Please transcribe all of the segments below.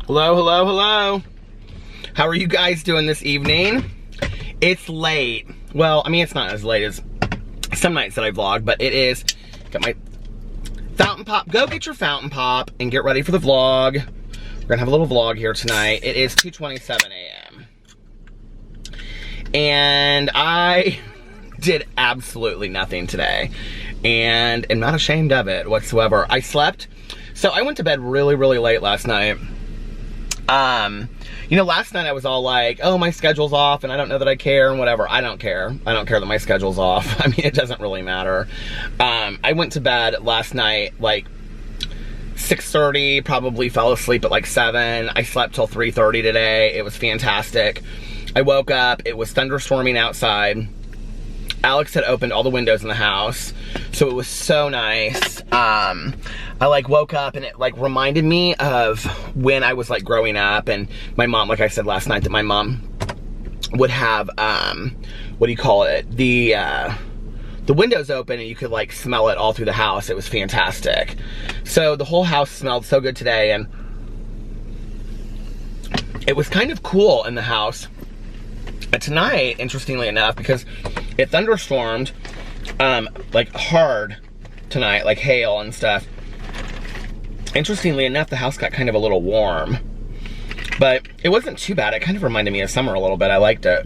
Hello, hello, hello. How are you guys doing this evening? It's late. Well, I mean, it's not as late as some nights that I vlog, but it is. Got my fountain pop. Go get your fountain pop and get ready for the vlog. We're gonna have a little vlog here tonight. It is 2:27 a.m. And I did absolutely nothing today. And I'm not ashamed of it whatsoever. I slept. So I went to bed really, really late last night. You know, last night I was all like, oh, my schedule's off and I don't know that I care and whatever. I don't care. I don't care that my schedule's off. I mean, it doesn't really matter. I went to bed last night like 6:30, probably fell asleep at like 7. I slept till 3:30 today. It was fantastic. I woke up, it was thunderstorming outside. Alex had opened all the windows in the house, so it was so nice. I like woke up and it like reminded me of when I was like growing up, and my mom, like I said last night, that my mom would have, what do you call it? The windows open and you could like smell it all through the house. It was fantastic. So the whole house smelled so good today, and it was kind of cool in the house. And tonight, interestingly enough, because it thunderstormed, like hard tonight, like hail and stuff. Interestingly enough, the house got kind of a little warm, but it wasn't too bad. It kind of reminded me of summer a little bit. I liked it.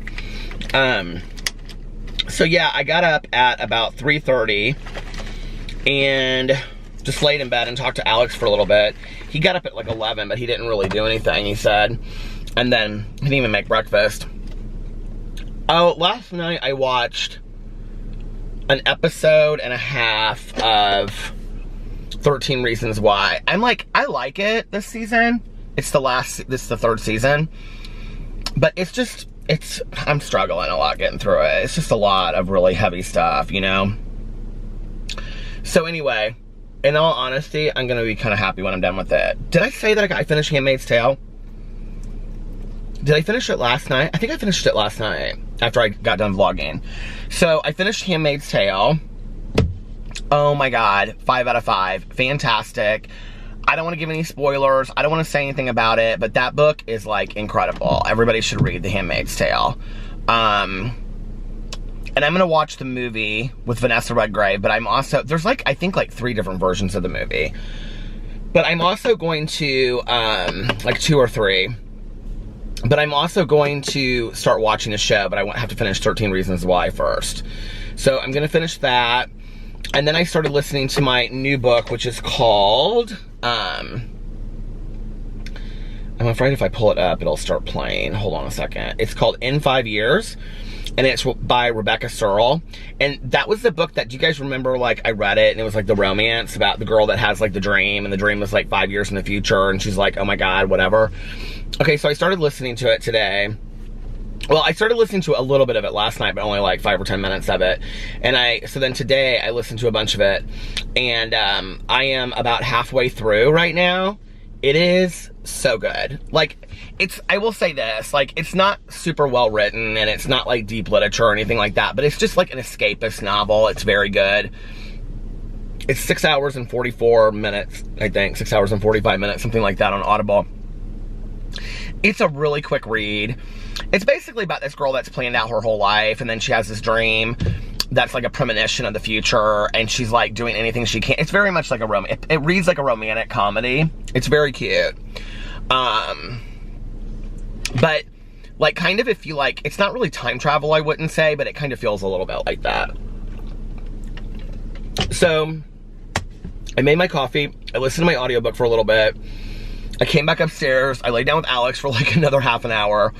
So yeah, I got up at about 3:30 and just laid in bed and talked to Alex for a little bit. He got up at like 11, but he didn't really do anything, he said. And then he didn't even make breakfast. Oh, last night I watched an episode and a half of 13 Reasons Why. I'm like, I like it this season. This is the third season. But I'm struggling a lot getting through it. It's just a lot of really heavy stuff, you know? So anyway, in all honesty, I'm gonna be kind of happy when I'm done with it. Did I say that I finished Handmaid's Tale? Did I finish it last night? I think I finished it last night after I got done vlogging. So I finished Handmaid's Tale. Oh my God, 5 out of 5, fantastic. I don't want to give any spoilers. I don't want to say anything about it, but that book is like incredible. Everybody should read The Handmaid's Tale. And I'm gonna watch the movie with Vanessa Redgrave, but I'm also, there's like, I think like 3 different versions of the movie. But I'm also going to, like 2 or 3. But I'm also going to start watching a show, but I have to finish 13 Reasons Why first. So I'm gonna finish that. And then I started listening to my new book, which is called, I'm afraid if I pull it up, it'll start playing. Hold on a second. It's called In 5 Years, and it's by Rebecca Searle. And that was the book that, do you guys remember, like, I read it, and it was like the romance about the girl that has like the dream, and the dream was like 5 years in the future, and she's like, oh my God, whatever. Okay, so I started listening to it today. Well, I started listening to a little bit of it last night, but only like 5 or 10 minutes of it. And so then today I listened to a bunch of it, and I am about halfway through right now. It is so good. Like, I will say this, like, it's not super well written, and it's not like deep literature or anything like that, but it's just like an escapist novel. It's very good. It's 6 hours and 44 minutes, I think, 6 hours and 45 minutes, something like that on Audible. It's a really quick read. It's basically about this girl that's planned out her whole life, and then she has this dream that's like a premonition of the future, and she's like doing anything she can. It's very much like it reads like a romantic comedy. It's very cute. But like, kind of, if you like, it's not really time travel, I wouldn't say, but it kind of feels a little bit like that. So I made my coffee. I listened to my audiobook for a little bit. I came back upstairs. I laid down with Alex for like another half an hour.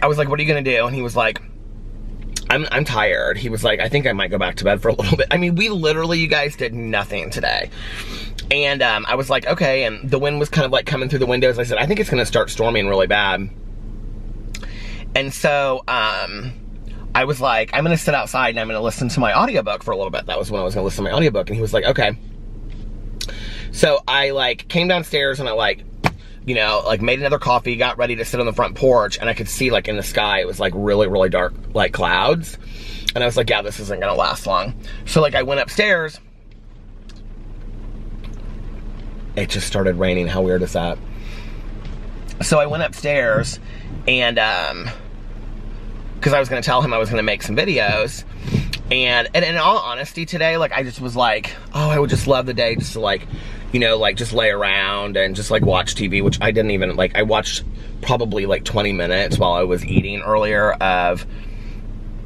I was like, what are you gonna do? And he was like, I'm tired. He was like, I think I might go back to bed for a little bit. I mean, we literally, you guys, did nothing today. And I was like, okay. And the wind was kind of like coming through the windows. I said, I think it's gonna start storming really bad. And so I was like, I'm gonna sit outside and I'm gonna listen to my audiobook for a little bit. That was when I was gonna listen to my audiobook. And he was like, okay. So I like came downstairs and I like, you know, like made another coffee, got ready to sit on the front porch, and I could see like in the sky, it was like really, really dark, like clouds. And I was like, yeah, this isn't gonna last long. So like I went upstairs. It just started raining. How weird is that? So I went upstairs and, because I was going to tell him I was going to make some videos. And in all honesty today, like, I just was like, oh, I would just love the day just to, like, you know, like, just lay around and just, like, watch TV, which I didn't even, like, I watched probably, like, 20 minutes while I was eating earlier of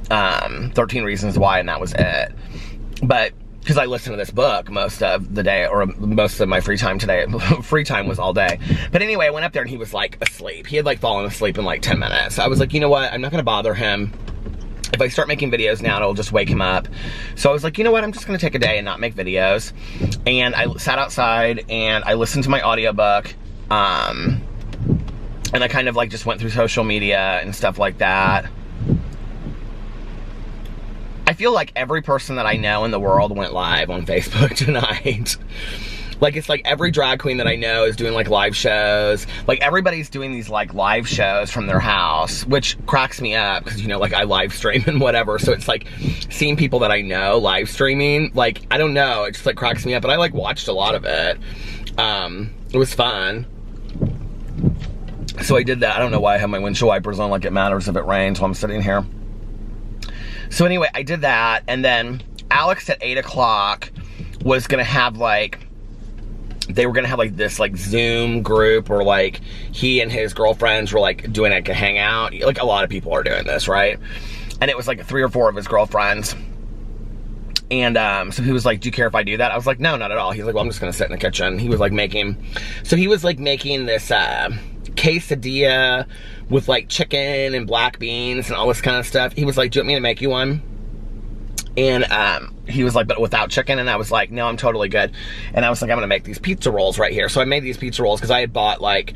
13 Reasons Why, and that was it. But, because I listened to this book most of the day, or most of my free time today. Free time was all day. But anyway, I went up there and he was, like, asleep. He had, like, fallen asleep in, like, 10 minutes. So I was like, you know what? I'm not going to bother him. If I start making videos now, it'll just wake him up. So I was like, you know what? I'm just going to take a day and not make videos. And I sat outside and I listened to my audiobook. And I kind of, like, just went through social media and stuff like that. I feel like every person that I know in the world went live on Facebook tonight. Like, it's like every drag queen that I know is doing, like, live shows. Like, everybody's doing these, like, live shows from their house, which cracks me up because, you know, like, I live stream and whatever. So it's like seeing people that I know live streaming, like, I don't know, it just, like, cracks me up. But I, like, watched a lot of it. It was fun. So I did that. I don't know why I have my windshield wipers on, like it matters if it rains while I'm sitting here. So anyway, I did that. And then Alex at 8 o'clock was going to have, like, they were gonna have, like, this, like, Zoom group, or, like, he and his girlfriends were, like, doing, like, a hangout. Like, a lot of people are doing this, right? And it was, like, 3 or 4 of his girlfriends. And, so he was like, do you care if I do that? I was like, no, not at all. He's like, well, I'm just gonna sit in the kitchen. He was, like, making this, quesadilla with, like, chicken and black beans and all this kind of stuff. He was like, do you want me to make you one? And, he was like, but without chicken? And I was like, no, I'm totally good. And I was like, I'm gonna make these pizza rolls right here. So I made these pizza rolls because I had bought, like,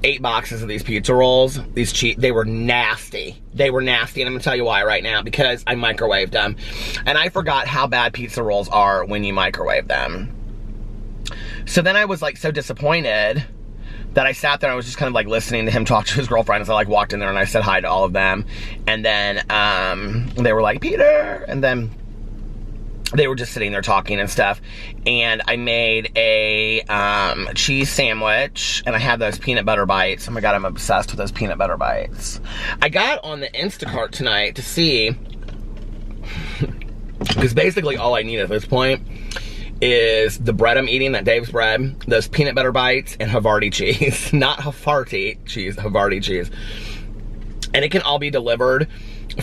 8 boxes of these pizza rolls. They were nasty. They were nasty, and I'm gonna tell you why right now, because I microwaved them. And I forgot how bad pizza rolls are when you microwave them. So then I was, like, so disappointed that I sat there and I was just kind of, like, listening to him talk to his girlfriend as I, like, walked in there and I said hi to all of them. And then, they were like, Peter! And then they were just sitting there talking and stuff. And I made a cheese sandwich, and I had those peanut butter bites. Oh my God, I'm obsessed with those peanut butter bites. I got on the Instacart tonight to see, because basically all I need at this point is the bread I'm eating, that Dave's bread, those peanut butter bites, and Havarti cheese. Not Havarti cheese, Havarti cheese. And it can all be delivered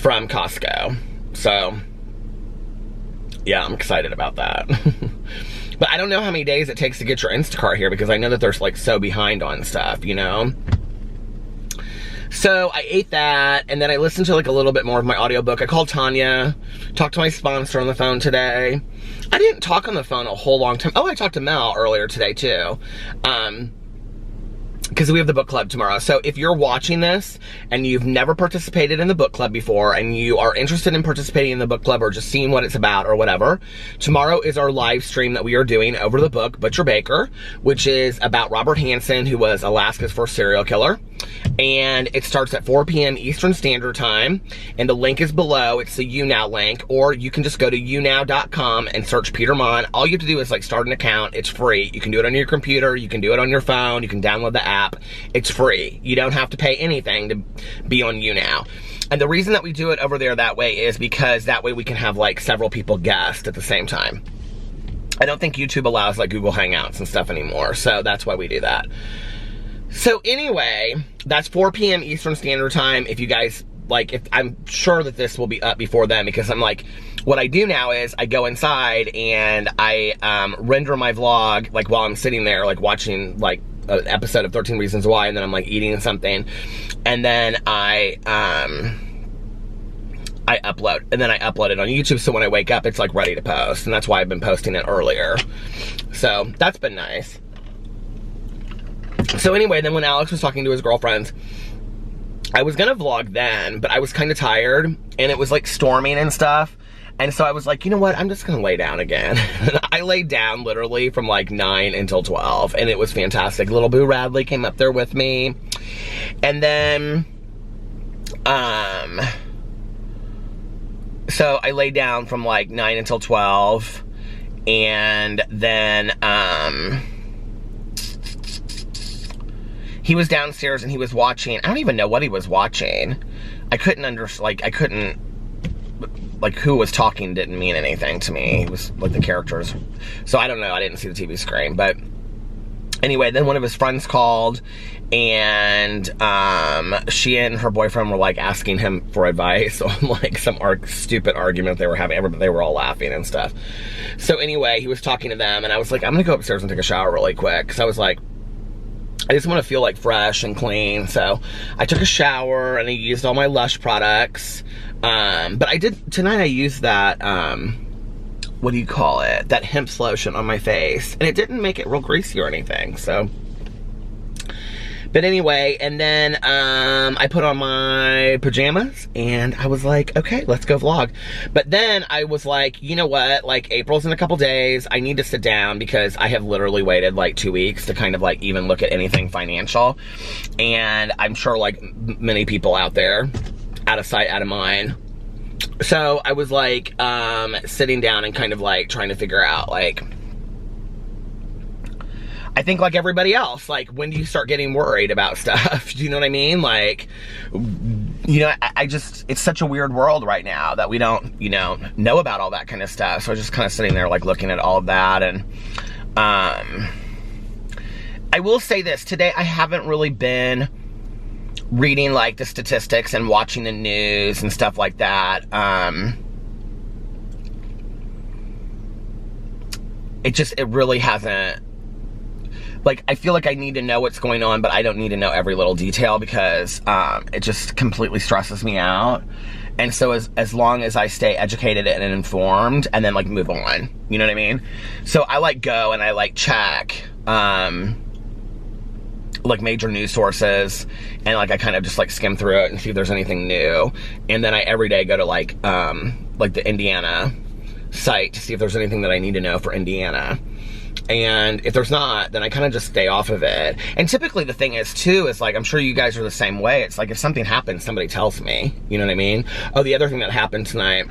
from Costco. So yeah, I'm excited about that. But I don't know how many days it takes to get your Instacart here, because I know that they're, like, so behind on stuff, you know? So I ate that, and then I listened to, like, a little bit more of my audiobook. I called Tanya, talked to my sponsor on the phone today. I didn't talk on the phone a whole long time. Oh, I talked to Mel earlier today, too. Because we have the book club tomorrow. So if you're watching this and you've never participated in the book club before, and you are interested in participating in the book club or just seeing what it's about or whatever, tomorrow is our live stream that we are doing over the book Butcher Baker, which is about Robert Hansen, who was Alaska's first serial killer. And it starts at 4 p.m. Eastern Standard Time, and the link is below. It's the YouNow link, or you can just go to younow.com and search Peter Monn. All you have to do is, like, start an account. It's free. You can do it on your computer, you can do it on your phone, you can download the app. It's free. You don't have to pay anything to be on YouNow. And the reason that we do it over there that way is because that way we can have, like, several people guest at the same time. I don't think YouTube allows, like, Google Hangouts and stuff anymore, so that's why we do that. So anyway, that's 4 p.m. Eastern Standard Time. If you guys, like, I'm sure that this will be up before then, because I'm like, what I do now is I go inside and I render my vlog, like, while I'm sitting there, like, watching, like, an episode of 13 Reasons Why, and then I'm, like, eating something, and then I upload, and then I upload it on YouTube, so when I wake up, it's, like, ready to post, and that's why I've been posting it earlier. So that's been nice. So anyway, then when Alex was talking to his girlfriends, I was gonna vlog then, but I was kind of tired, and it was, like, storming and stuff, and so I was like, you know what, I'm just gonna lay down again. I laid down literally from, like, 9 until 12, and it was fantastic. Little Boo Radley came up there with me, and then, so I laid down from, like, 9 until 12, and then, he was downstairs and he was watching, I don't even know what he was watching. I couldn't like who was talking didn't mean anything to me. It was like the characters. So I don't know, I didn't see the TV screen, but anyway, then one of his friends called, and she and her boyfriend were like asking him for advice on like some stupid argument they were having. They were all laughing and stuff. So anyway, he was talking to them, and I was like, I'm gonna go upstairs and take a shower really quick, because I was like, I just want to feel like fresh and clean. So I took a shower and I used all my Lush products. But tonight I used that, what do you call it? That hemp lotion on my face. And it didn't make it real greasy or anything, so. But anyway, and then I put on my pajamas and I was like, okay, let's go vlog. But then I was like, you know what? Like, April's in a couple days. I need to sit down because I have literally waited like 2 weeks to kind of like even look at anything financial. And I'm sure like many people out there, out of sight, out of mind. So I was like sitting down and kind of like trying to figure out like, I think like everybody else, like, when do you start getting worried about stuff? Do you know what I mean? Like, you know, I just, it's such a weird world right now that we don't, you know about all that kind of stuff. So I was just kind of sitting there like looking at all of that. And I will say this, today I haven't really been reading like the statistics and watching the news and stuff like that. It really hasn't. Like, I feel like I need to know what's going on, but I don't need to know every little detail because it just completely stresses me out. And so as long as I stay educated and informed and then like move on, you know what I mean? So I like go and I like check like major news sources, and like I kind of just like skim through it and see if there's anything new. And then I every day go to like the Indiana site to see if there's anything that I need to know for Indiana. And if there's not, then I kind of just stay off of it. And typically the thing is too, is like, I'm sure you guys are the same way. It's like if something happens, somebody tells me, you know what I mean? Oh, the other thing that happened tonight,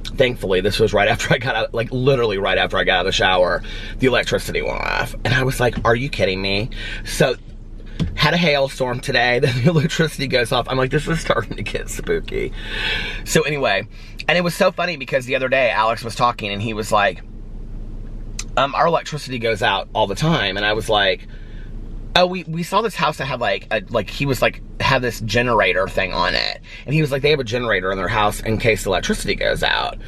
thankfully, this was right after I got out, like literally right after I got out of the shower, the electricity went off. And I was like, are you kidding me? So, had a hailstorm today, then the electricity goes off. I'm like, this is starting to get spooky. So anyway, and it was so funny because the other day, Alex was talking and he was like, our electricity goes out all the time. And I was like, oh, we saw this house that had had this generator thing on it. And he was like, they have a generator in their house in case the electricity goes out.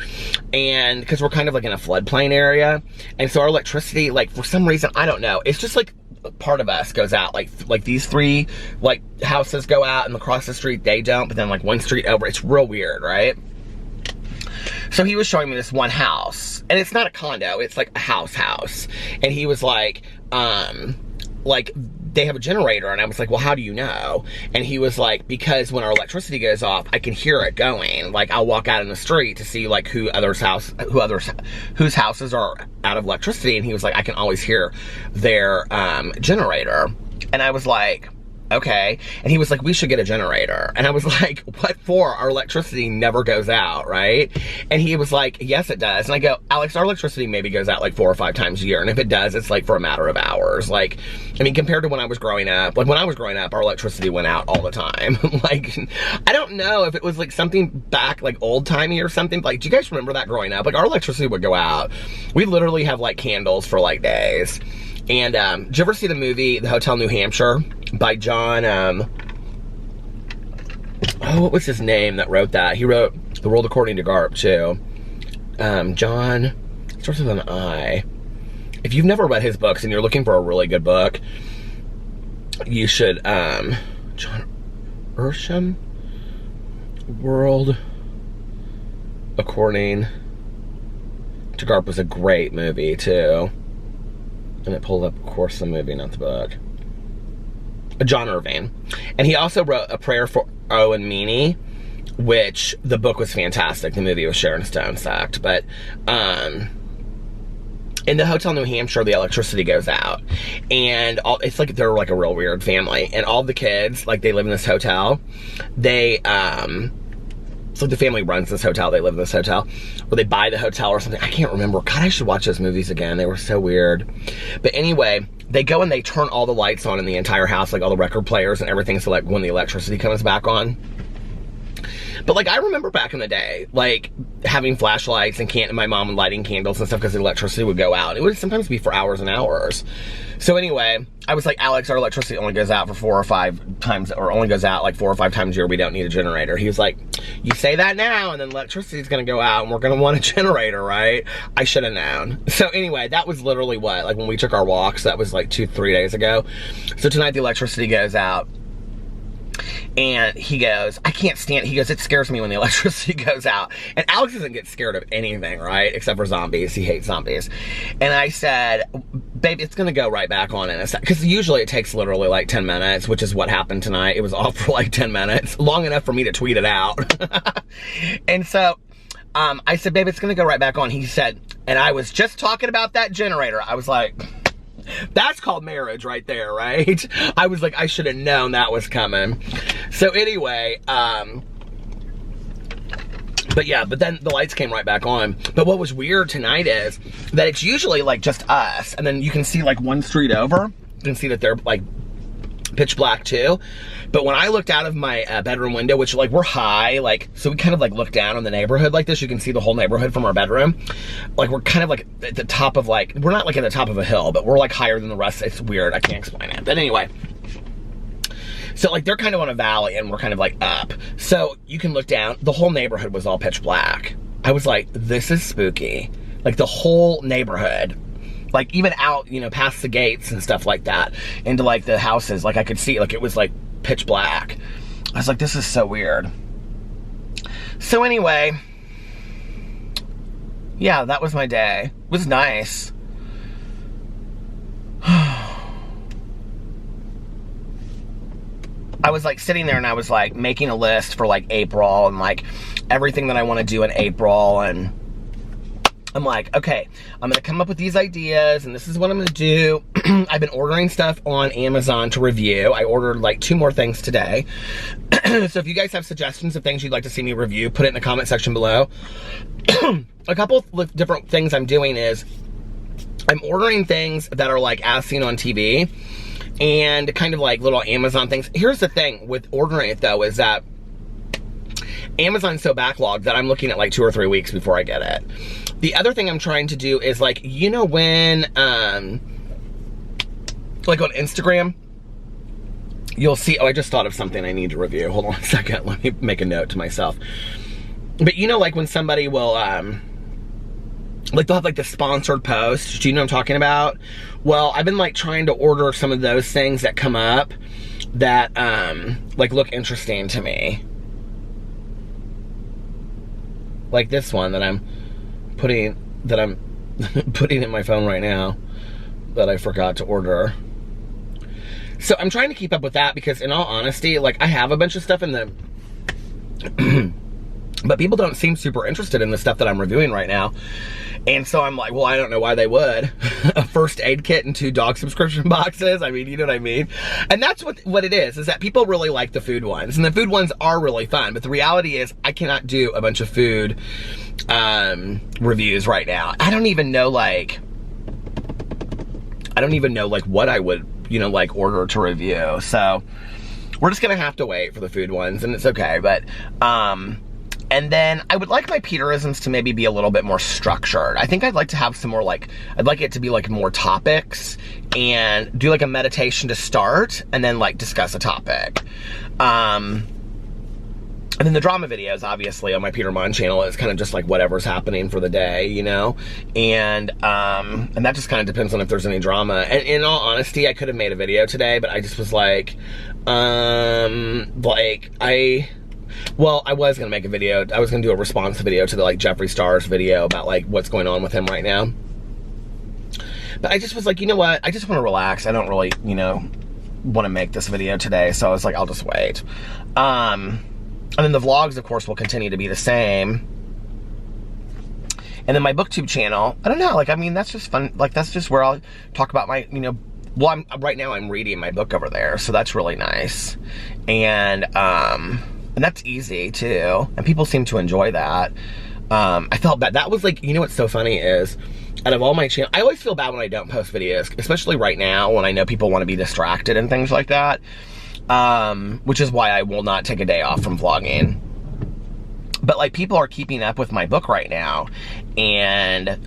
And because we're kind of like in a floodplain area. And so our electricity, like for some reason, I don't know, it's just like part of us goes out. Like these three like houses go out and across the street they don't, but then like one street over, it's real weird, right? So he was showing me this one house, and it's not a condo, it's like a house. And he was like they have a generator, and I was like, well, how do you know? And he was like, because when our electricity goes off, I can hear it going. Like I'll walk out in the street to see like whose houses are out of electricity, and he was like, I can always hear their generator. And I was like, okay. And he was like, we should get a generator. And I was like, what for? Our electricity never goes out, right? And he was like, yes, it does. And I go, Alex, our electricity maybe goes out like 4 or 5 times a year. And if it does, it's like for a matter of hours. Like, I mean, compared to when I was growing up, like when I was growing up, our electricity went out all the time. Like, I don't know if it was like something back like old timey or something. Like, do you guys remember that growing up? Like our electricity would go out. We literally have like candles for like days. And did you ever see the movie The Hotel New Hampshire by John, what was his name that wrote that? He wrote The World According to Garp too. John, starts with an I. If you've never read his books and you're looking for a really good book, you should, John Ursham, World According to Garp was a great movie too. And it pulled up, of course, the movie, not the book. John Irving. And he also wrote A Prayer for Owen Meany, which the book was fantastic. The movie was Sharon Stone sucked. But in the Hotel New Hampshire, the electricity goes out. And it's like they're like a real weird family. And all the kids, like they live in this hotel, they it's like the family runs this hotel, they live in this hotel, or they buy the hotel or something. I can't remember. God, I should watch those movies again. They were so weird. But anyway, they go and they turn all the lights on in the entire house, like all the record players and everything, so like when the electricity comes back on. But like, I remember back in the day, like having flashlights and my mom lighting candles and stuff because the electricity would go out. It would sometimes be for hours and hours. So anyway, I was like, Alex, our electricity only goes out for 4 or 5 times, or only goes out like 4 or 5 times a year. We don't need a generator. He was like, you say that now, and then electricity's gonna go out and we're gonna want a generator, right? I should have known. So anyway, that was literally what, like when we took our walks, that was like 2-3 days ago. So tonight the electricity goes out. And he goes, I can't stand it. He goes, it scares me when the electricity goes out. And Alex doesn't get scared of anything, right? Except for zombies. He hates zombies. And I said, babe, it's going to go right back on in a sec. Because usually it takes literally like 10 minutes, which is what happened tonight. It was off for like 10 minutes. Long enough for me to tweet it out. And so I said, babe, it's going to go right back on. He said, and I was just talking about that generator. I was like... That's called marriage right there, right? I was like, I should have known that was coming. So anyway, but then the lights came right back on. But what was weird tonight is that it's usually like just us. And then you can see like one street over. You can see that they're like pitch black too. But when I looked out of my bedroom window, which like we're high, like, so we kind of like look down on the neighborhood like this. You can see the whole neighborhood from our bedroom. Like we're kind of like at the top of like, we're not like at the top of a hill, but we're like higher than the rest. It's weird. I can't explain it. But anyway, so like they're kind of on a valley and we're kind of like up. So you can look down, the whole neighborhood was all pitch black. I was like, this is spooky. Like the whole neighborhood. Like even out, you know, past the gates and stuff like that, into like the houses, like I could see, like it was like pitch black. I was like, this is so weird. So anyway, yeah, that was my day. It was nice. I was like sitting there and I was like making a list for like April and like everything that I want to do in April, and I'm like, okay, I'm gonna come up with these ideas and this is what I'm gonna do. I've been ordering stuff on Amazon to review. I ordered like 2 more things today. So if you guys have suggestions of things you'd like to see me review, put it in the comment section below. A couple of different things I'm doing is I'm ordering things that are like as seen on TV and kind of like little Amazon things. Here's the thing with ordering it though, is that Amazon's so backlogged that I'm looking at like 2 or 3 weeks before I get it. The other thing I'm trying to do is like, you know when, like on Instagram, you'll see, oh, I just thought of something I need to review. Hold on a second, let me make a note to myself. But you know, like when somebody will, like they'll have like the sponsored post, do you know what I'm talking about? Well, I've been like trying to order some of those things that come up that, like look interesting to me. Like this one that I'm putting in my phone right now that I forgot to order. So I'm trying to keep up with that because in all honesty, like I have a bunch of stuff in the but people don't seem super interested in the stuff that I'm reviewing right now. And so I'm like, well, I don't know why they would. A first aid kit and 2 dog subscription boxes. I mean, you know what I mean? And that's what it is that people really like the food ones. And the food ones are really fun. But the reality is I cannot do a bunch of food reviews right now. I don't even know like what I would, you know, like order to review. So we're just gonna have to wait for the food ones, and it's okay. But and then I would like my Peterisms to maybe be a little bit more structured. I think I'd like to have some more like, I'd like it to be like more topics and do like a meditation to start and then like discuss a topic. And then the drama videos, obviously, on my Peter Monn channel is kind of just like whatever's happening for the day, you know? And that just kind of depends on if there's any drama. And in all honesty, I could have made a video today, but I just was like, well, I was gonna make a video. I was gonna do a response video to the like Jeffree Star's video about like what's going on with him right now. But I just was like, you know what? I just want to relax. I don't really, you know, want to make this video today. So I was like, I'll just wait. And then the vlogs, of course, will continue to be the same. And then my BookTube channel, I don't know, like, I mean, that's just fun. Like, that's just where I'll talk about my, you know, well, right now I'm reading my book over there, so that's really nice. And And that's easy too. And people seem to enjoy that. I felt bad. That was like, you know what's so funny is, out of all my channels, I always feel bad when I don't post videos, especially right now when I know people want to be distracted and things like that. Which is why I will not take a day off from vlogging. But like, people are keeping up with my book right now. And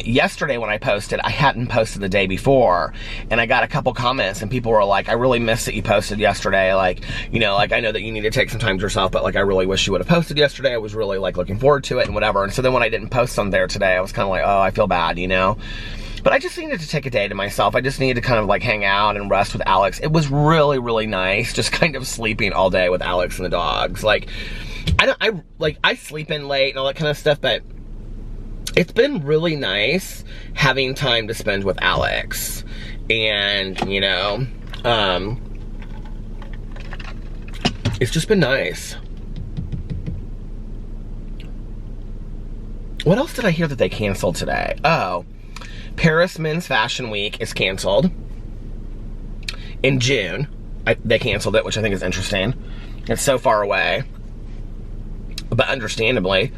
yesterday when I posted, I hadn't posted the day before, and I got a couple comments, and people were like, I really missed that you posted yesterday. Like, you know, like, I know that you need to take some time to yourself, but like, I really wish you would have posted yesterday. I was really like looking forward to it and whatever. And so then when I didn't post on there today, I was kind of like, oh, I feel bad, you know? But I just needed to take a day to myself. I just needed to kind of like hang out and rest with Alex. It was really, really nice just kind of sleeping all day with Alex and the dogs. Like, I sleep in late and all that kind of stuff, but it's been really nice having time to spend with Alex. And, you know, it's just been nice. What else did I hear that they canceled today? Oh, Paris Men's Fashion Week is canceled in June. They canceled it, which I think is interesting. It's so far away, but understandably.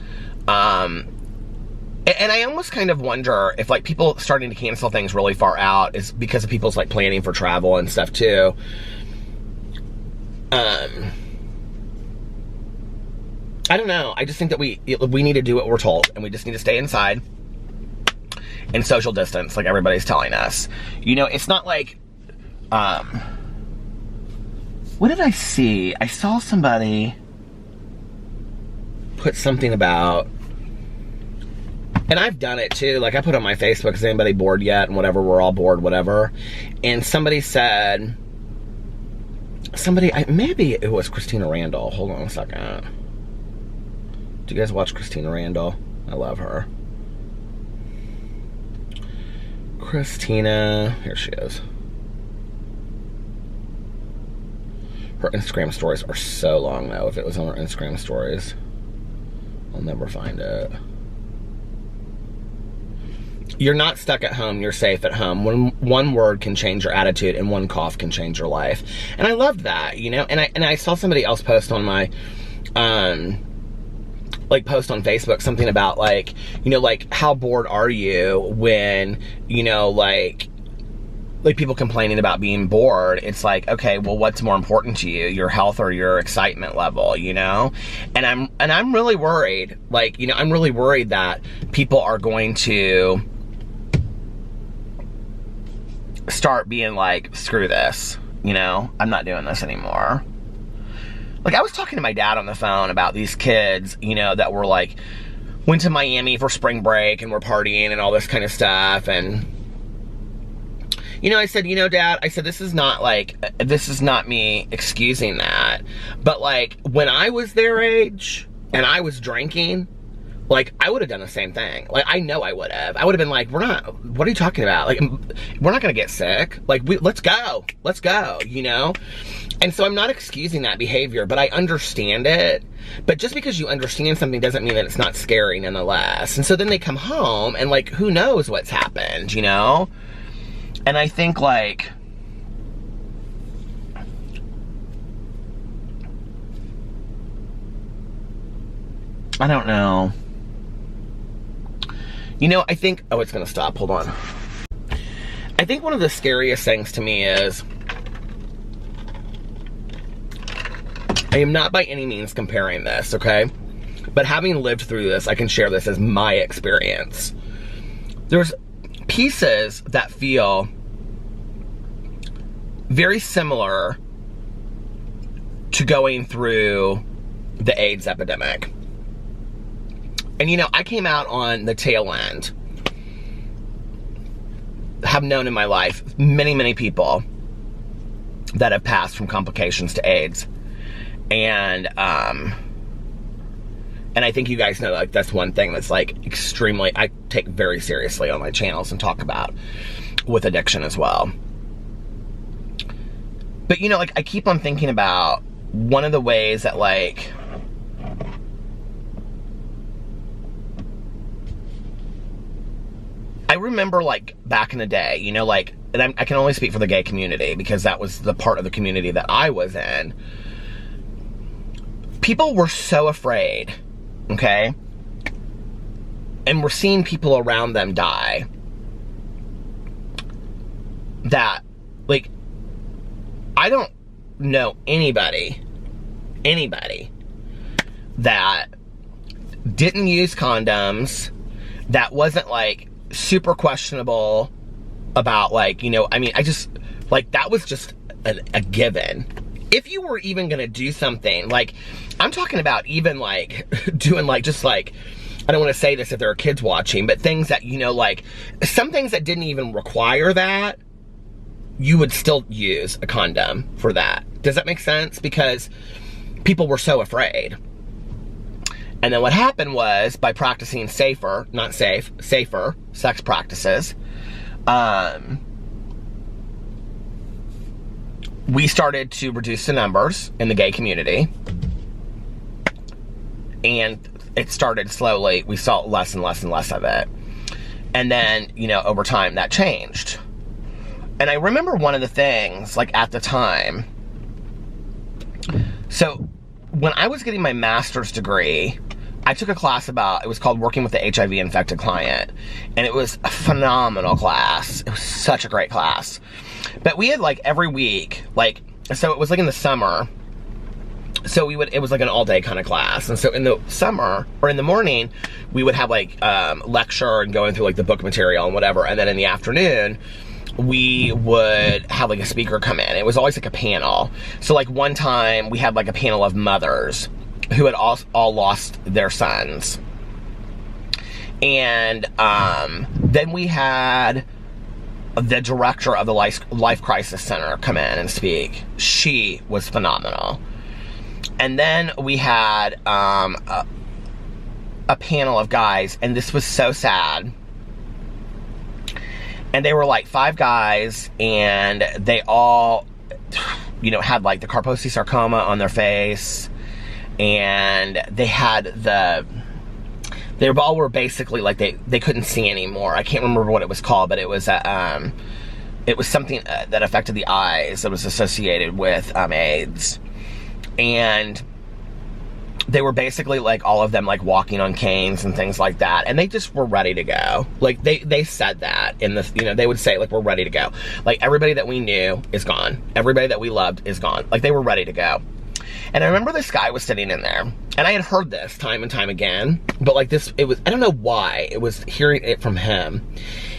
And I almost kind of wonder if like people starting to cancel things really far out is because of people's like planning for travel and stuff too. I don't know. I just think that we need to do what we're told, and we just need to stay inside and social distance like everybody's telling us. You know, it's not like, what did I see? I saw somebody put something about, and I've done it too, like I put on my Facebook, is anybody bored yet, and whatever, we're all bored, whatever. And somebody said, maybe it was Christina Randall. Hold on a second. Do you guys watch Christina Randall? I love her. Christina, here she is. Her Instagram stories are so long though. If it was on her Instagram stories, I'll never find it. You're not stuck at home, you're safe at home. One word can change your attitude, and one cough can change your life. And I loved that, you know? And I saw somebody else post on my, like post on Facebook something about like, you know, like how bored are you when, you know, like people complaining about being bored. It's like, okay, well, what's more important to you, your health or your excitement level, you know? And I'm really worried, like, you know, I'm really worried that people are going to start being like, screw this, you know, I'm not doing this anymore. Like, I was talking to my dad on the phone about these kids, you know, that were like, went to Miami for spring break and were partying and all this kind of stuff. And, you know, I said, you know, Dad, I said, this is not me excusing that. But like, when I was their age and I was drinking, like, I would have done the same thing. Like, I know I would have. I would have been like, what are you talking about? Like, we're not going to get sick. Like, let's go, you know? And so I'm not excusing that behavior, but I understand it. But just because you understand something doesn't mean that it's not scary nonetheless. And so then they come home and like, who knows what's happened, you know? And I think like, I don't know. You know, I think, oh, it's gonna stop, hold on. I think one of the scariest things to me is, I am not by any means comparing this, okay? But having lived through this, I can share this as my experience. There's pieces that feel very similar to going through the AIDS epidemic. And you know, I came out on the tail end. Have known in my life many, many people that have passed from complications to AIDS. And I think you guys know, like, that's one thing that's like extremely, I take very seriously on my channels and talk about with addiction as well. But you know, like, I keep on thinking about one of the ways that like, I remember like back in the day, you know, like, and I can only speak for the gay community because that was the part of the community that I was in. people were so afraid, okay? And we're seeing people around them die that, like, I don't know anybody that didn't use condoms, that wasn't, like, super questionable about, like, you know, I mean, I just, like, that was just a given. If you were even gonna do something, like, I'm talking about even, like, doing, like, just, like, I don't want to say this if there are kids watching, but things that, you know, like, some things that didn't even require that, you would still use a condom for that. Does that make sense? Because people were so afraid. And then what happened was, by practicing safer sex practices, we started to reduce the numbers in the gay community. And it started slowly. We saw less and less and less of it. And then, you know, over time that changed. And I remember one of the things, like, at the time, so when I was getting my master's degree, I took a class about, it was called Working with the HIV Infected Client. And it was a phenomenal class. It was such a great class. But we had, like, every week, like, so it was like in the summer, so it was like an all-day kind of class. And so in the summer, or in the morning, we would have, like, lecture and going through, like, the book material and whatever. And then in the afternoon, we would have, like, a speaker come in. It was always, like, a panel. So, like, one time, we had, like, a panel of mothers who had all lost their sons. And then we had the director of the Life Crisis Center come in and speak. She was phenomenal. And then we had a panel of guys, and this was so sad. And they were, like, 5 guys, and they all, you know, had, like, the Kaposi sarcoma on their face, and they had they all were basically, like, they couldn't see anymore. I can't remember what it was called, but it was something that affected the eyes that was associated with AIDS. And they were basically, like, all of them, like, walking on canes and things like that. And they just were ready to go. Like, they said that in the, you know, they would say, like, we're ready to go. Like, everybody that we knew is gone. Everybody that we loved is gone. Like, they were ready to go. And I remember this guy was sitting in there. And I had heard this time and time again. But, like, it was, I don't know why. It was hearing it from him.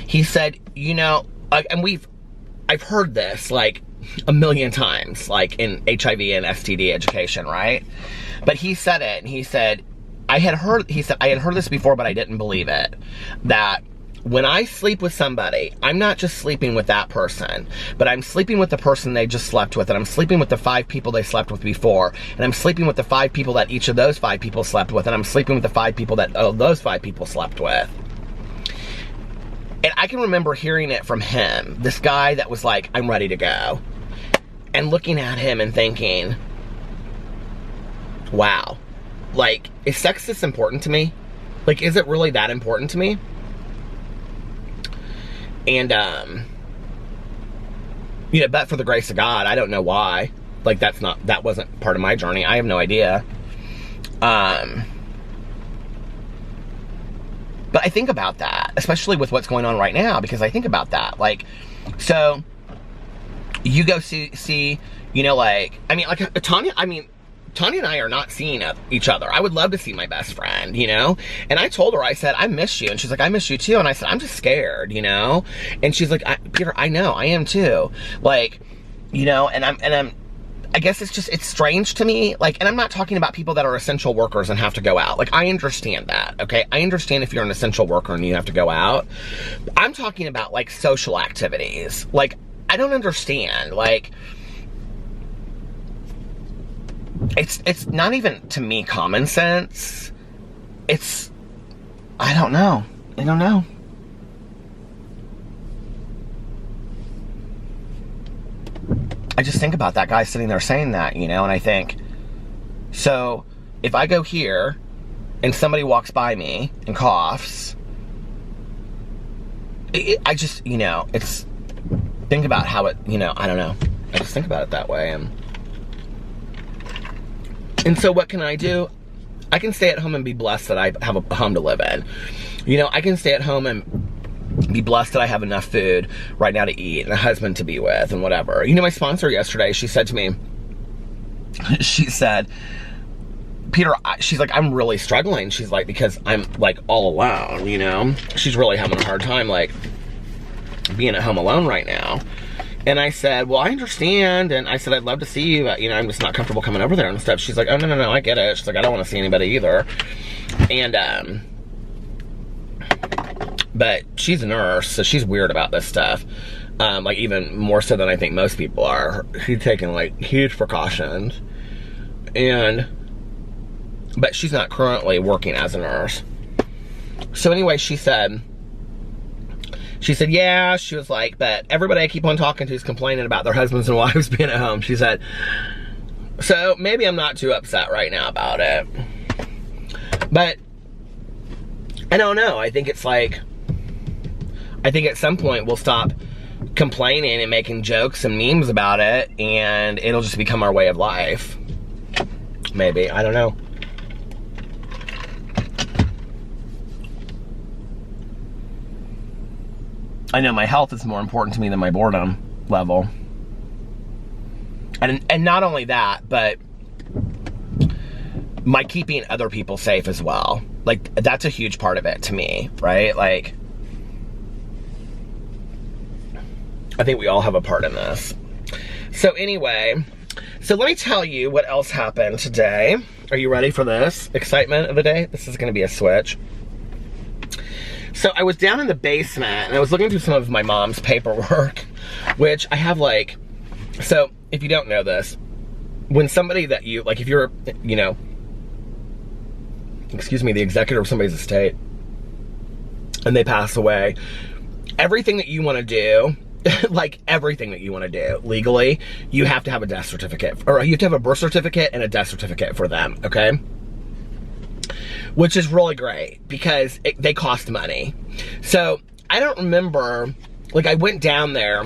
He said, you know, like, and I've heard this, like, a million times, like, in HIV and STD education, right? But he said it, and he said, I had heard this before, but I didn't believe it. That when I sleep with somebody, I'm not just sleeping with that person, but I'm sleeping with the person they just slept with, and I'm sleeping with the 5 people they slept with before, and I'm sleeping with the 5 people that each of those 5 people slept with, and I'm sleeping with the 5 people that those 5 people slept with. And I can remember hearing it from him, this guy that was like, I'm ready to go. And looking at him and thinking, wow, like, is sex this important to me? Like, is it really that important to me? And, you know, but for the grace of God, I don't know why. Like, that wasn't part of my journey. I have no idea. But I think about that, especially with what's going on right now, because I think about that. Like, so you go see, you know, like, I mean, like, Tanya and I are not seeing each other. I would love to see my best friend, you know? And I told her, I said, I miss you. And she's like, I miss you too. And I said, I'm just scared, you know? And she's like, Peter, I know, I am too. Like, you know, and I guess it's strange to me. Like, and I'm not talking about people that are essential workers and have to go out. Like, I understand that, okay? I understand if you're an essential worker and you have to go out. I'm talking about, like, social activities. Like, I don't understand, like, it's not even, to me, common sense. It's, I don't know. I just think about that guy sitting there saying that, you know, and I think, so, if I go here, and somebody walks by me and coughs, I just, you know, it's, think about how it, you know, I don't know. I just think about it that way, and And so what can I do? I can stay at home and be blessed that I have a home to live in. You know, I can stay at home and be blessed that I have enough food right now to eat and a husband to be with and whatever. You know, my sponsor yesterday, she said to me, she said, Peter, she's like, I'm really struggling. She's like, because I'm like all alone, you know? She's really having a hard time like being at home alone right now. And I said, well, I understand. And I said, I'd love to see you, but, you know, I'm just not comfortable coming over there and stuff. She's like, oh, no, I get it. She's like, I don't want to see anybody either. And, but she's a nurse, so she's weird about this stuff. Like, even more so than I think most people are. She's taking, like, huge precautions. But she's not currently working as a nurse. So anyway, she said, yeah, she was like, but everybody I keep on talking to is complaining about their husbands and wives being at home. She said, so maybe I'm not too upset right now about it. But I don't know. I think it's like, I think at some point we'll stop complaining and making jokes and memes about it, and it'll just become our way of life. Maybe. I don't know. I know my health is more important to me than my boredom level. And not only that, but my keeping other people safe as well. Like, that's a huge part of it to me, right? Like, I think we all have a part in this. So anyway, so let me tell you what else happened today. Are you ready for this? Excitement of the day? This is gonna be a switch. So I was down in the basement and I was looking through some of my mom's paperwork, which I have like, so if you don't know this, when somebody that you, like if you're, you know, excuse me, the executor of somebody's estate and they pass away, everything that you want to do, like everything that you want to do legally, you have to have a death certificate, or you have to have a birth certificate and a death certificate for them, okay? Which is really great because they cost money. So I don't remember, like I went down there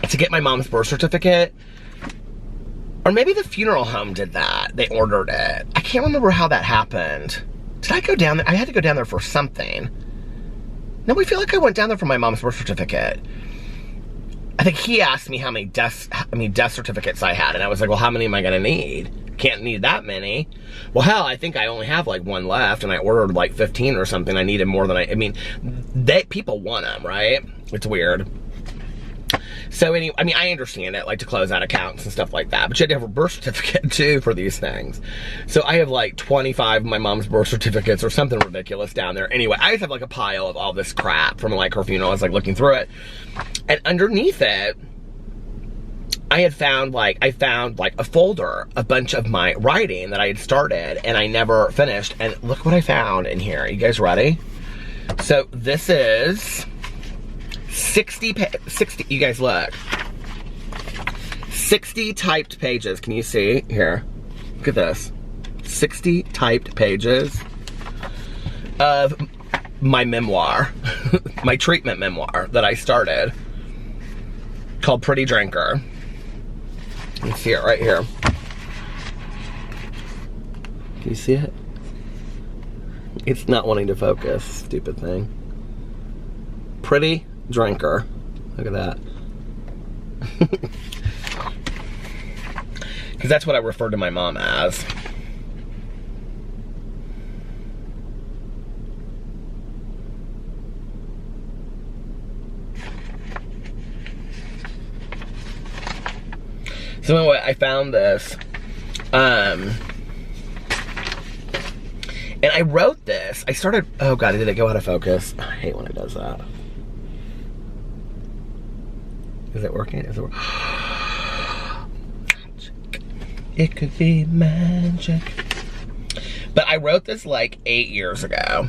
to get my mom's birth certificate, or maybe the funeral home did that. They ordered it. I can't remember how that happened. Did I go down there? I had to go down there for something. No, I feel like I went down there for my mom's birth certificate. I think he asked me how many death certificates I had, and I was like, well, how many am I gonna need? Can't need that many. Well, hell, I think I only have like one left, and I ordered like 15 or something. I needed more than I mean, people want them, right? It's weird. So anyway, I mean, I understand it, like to close out accounts and stuff like that, but you had to have a birth certificate too for these things. So I have like 25 of my mom's birth certificates or something ridiculous down there. Anyway, I just have like a pile of all this crap from like her funeral. I was like looking through it, and underneath it, I found like a folder, a bunch of my writing that I had started and I never finished. And look what I found in here. You guys ready? So this is 60, you guys look. 60 typed pages. Can you see? Here, look at this. 60 typed pages of my memoir, my treatment memoir that I started, called Pretty Drinker. You can see it right here. Can you see it? It's not wanting to focus, stupid thing. Pretty Drinker. Look at that. Because that's what I referred to my mom as. So anyway, I found this, and I wrote this. I started, oh God, did it go out of focus? I hate when it does that. Is it working? Is it working? Magic. It could be magic. But I wrote this like 8 years ago.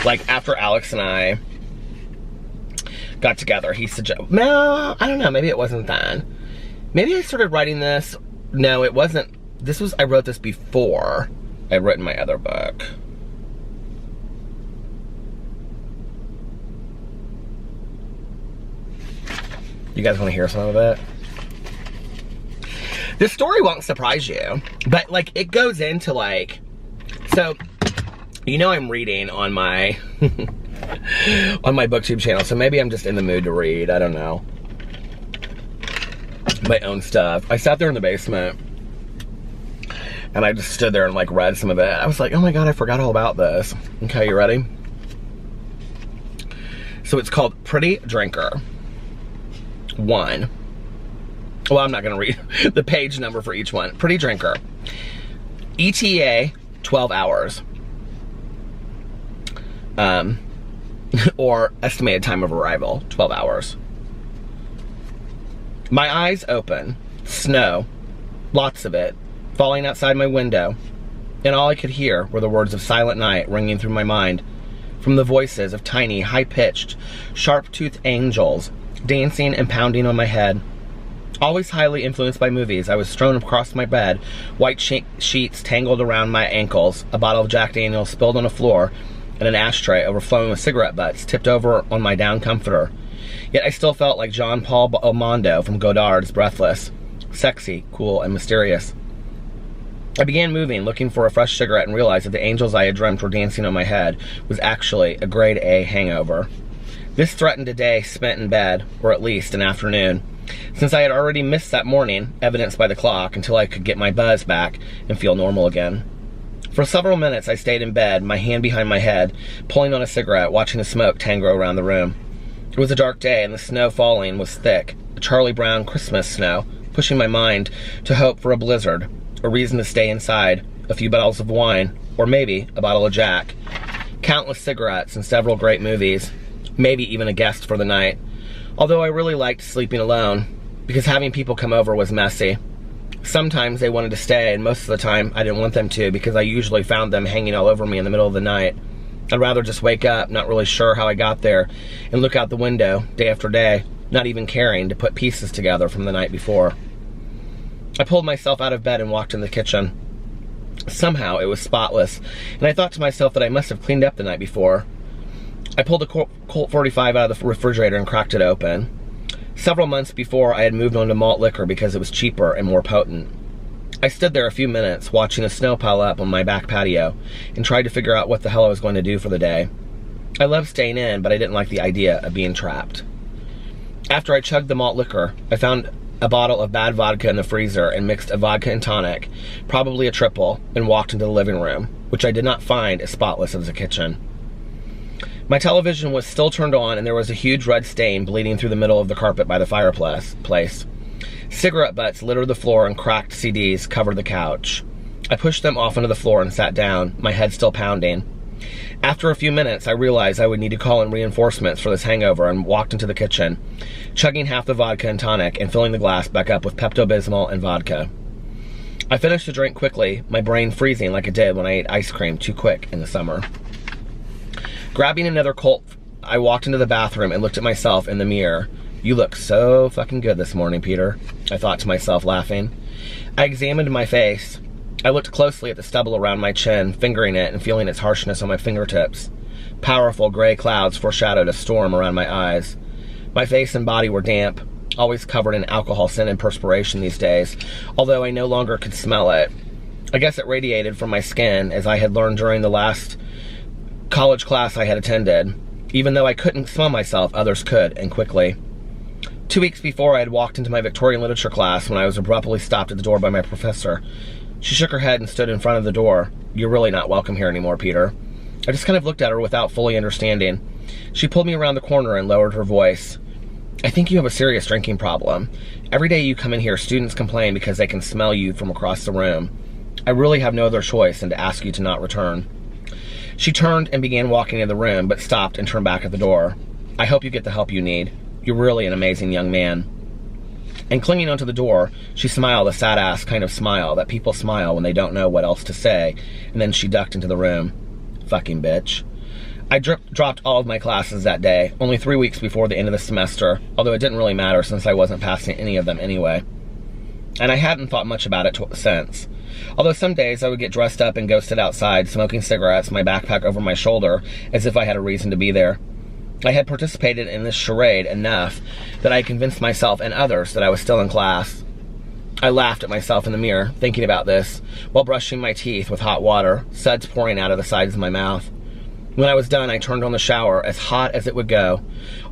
Like after Alex and I got together, he suggested, no, I don't know, maybe it wasn't then. Maybe I started writing this. No, it wasn't. I wrote this before I'd written my other book. You guys want to hear some of it? This story won't surprise you, but like it goes into like, so, you know, I'm reading on my, on my booktube channel, so maybe I'm just in the mood to read, I don't know. My own stuff. I sat there in the basement and I just stood there and like read some of it. I was like, oh my God, I forgot all about this. Okay, you ready? So it's called Pretty Drinker 1. Well, I'm not gonna read the page number for each one. Pretty Drinker. ETA, 12 hours. Or estimated time of arrival, 12 hours. My eyes open, snow, lots of it, falling outside my window, and all I could hear were the words of Silent Night ringing through my mind from the voices of tiny, high-pitched, sharp-toothed angels dancing and pounding on my head. Always highly influenced by movies, I was strewn across my bed, white sheets tangled around my ankles, a bottle of Jack Daniels spilled on the floor, and an ashtray overflowing with cigarette butts tipped over on my down comforter. Yet I still felt like John Paul Belmondo from Godard's Breathless. Sexy, cool, and mysterious. I began moving, looking for a fresh cigarette, and realized that the angels I had dreamt were dancing on my head was actually a grade A hangover. This threatened a day spent in bed, or at least an afternoon, since I had already missed that morning, evidenced by the clock, until I could get my buzz back and feel normal again. For several minutes I stayed in bed, my hand behind my head, pulling on a cigarette, watching the smoke tango around the room. It was a dark day, and the snow falling was thick, a Charlie Brown Christmas snow, pushing my mind to hope for a blizzard, a reason to stay inside, a few bottles of wine, or maybe a bottle of Jack, countless cigarettes and several great movies, maybe even a guest for the night. Although I really liked sleeping alone, because having people come over was messy. Sometimes they wanted to stay, and most of the time I didn't want them to, because I usually found them hanging all over me in the middle of the night. I'd rather just wake up, not really sure how I got there, and look out the window, day after day, not even caring to put pieces together from the night before. I pulled myself out of bed and walked in the kitchen. Somehow it was spotless, and I thought to myself that I must have cleaned up the night before. I pulled a Colt 45 out of the refrigerator and cracked it open. Several months before, I had moved on to malt liquor because it was cheaper and more potent. I stood there a few minutes, watching the snow pile up on my back patio, and tried to figure out what the hell I was going to do for the day. I loved staying in, but I didn't like the idea of being trapped. After I chugged the malt liquor, I found a bottle of bad vodka in the freezer and mixed a vodka and tonic, probably a triple, and walked into the living room, which I did not find as spotless as the kitchen. My television was still turned on, and there was a huge red stain bleeding through the middle of the carpet by the fireplace. Cigarette butts littered the floor, and cracked CDs covered the couch. I pushed them off onto the floor and sat down, my head still pounding. After a few minutes, I realized I would need to call in reinforcements for this hangover, and walked into the kitchen, chugging half the vodka and tonic and filling the glass back up with Pepto-Bismol and vodka. I finished the drink quickly, my brain freezing like it did when I ate ice cream too quick in the summer. Grabbing another Colt, I walked into the bathroom and looked at myself in the mirror. You look so fucking good this morning, Peter, I thought to myself, laughing. I examined my face. I looked closely at the stubble around my chin, fingering it and feeling its harshness on my fingertips. Powerful gray clouds foreshadowed a storm around my eyes. My face and body were damp, always covered in alcohol-scented perspiration these days, although I no longer could smell it. I guess it radiated from my skin, as I had learned during the last college class I had attended. Even though I couldn't smell myself, others could, and quickly. 2 weeks before, I had walked into my Victorian literature class when I was abruptly stopped at the door by my professor. She shook her head and stood in front of the door. You're really not welcome here anymore, Peter. I just kind of looked at her without fully understanding. She pulled me around the corner and lowered her voice. I think you have a serious drinking problem. Every day you come in here, students complain because they can smell you from across the room. I really have no other choice than to ask you to not return. She turned and began walking in the room, but stopped and turned back at the door. I hope you get the help you need. You're really an amazing young man. And clinging onto the door, she smiled a sad-ass kind of smile that people smile when they don't know what else to say, and then she ducked into the room. Fucking bitch. I dropped all of my classes that day, only 3 weeks before the end of the semester, although it didn't really matter since I wasn't passing any of them anyway. And I hadn't thought much about it since. Although some days I would get dressed up and go sit outside, smoking cigarettes, my backpack over my shoulder, as if I had a reason to be there. I had participated in this charade enough that I convinced myself and others that I was still in class. I laughed at myself in the mirror, thinking about this, while brushing my teeth with hot water, suds pouring out of the sides of my mouth. When I was done, I turned on the shower, as hot as it would go,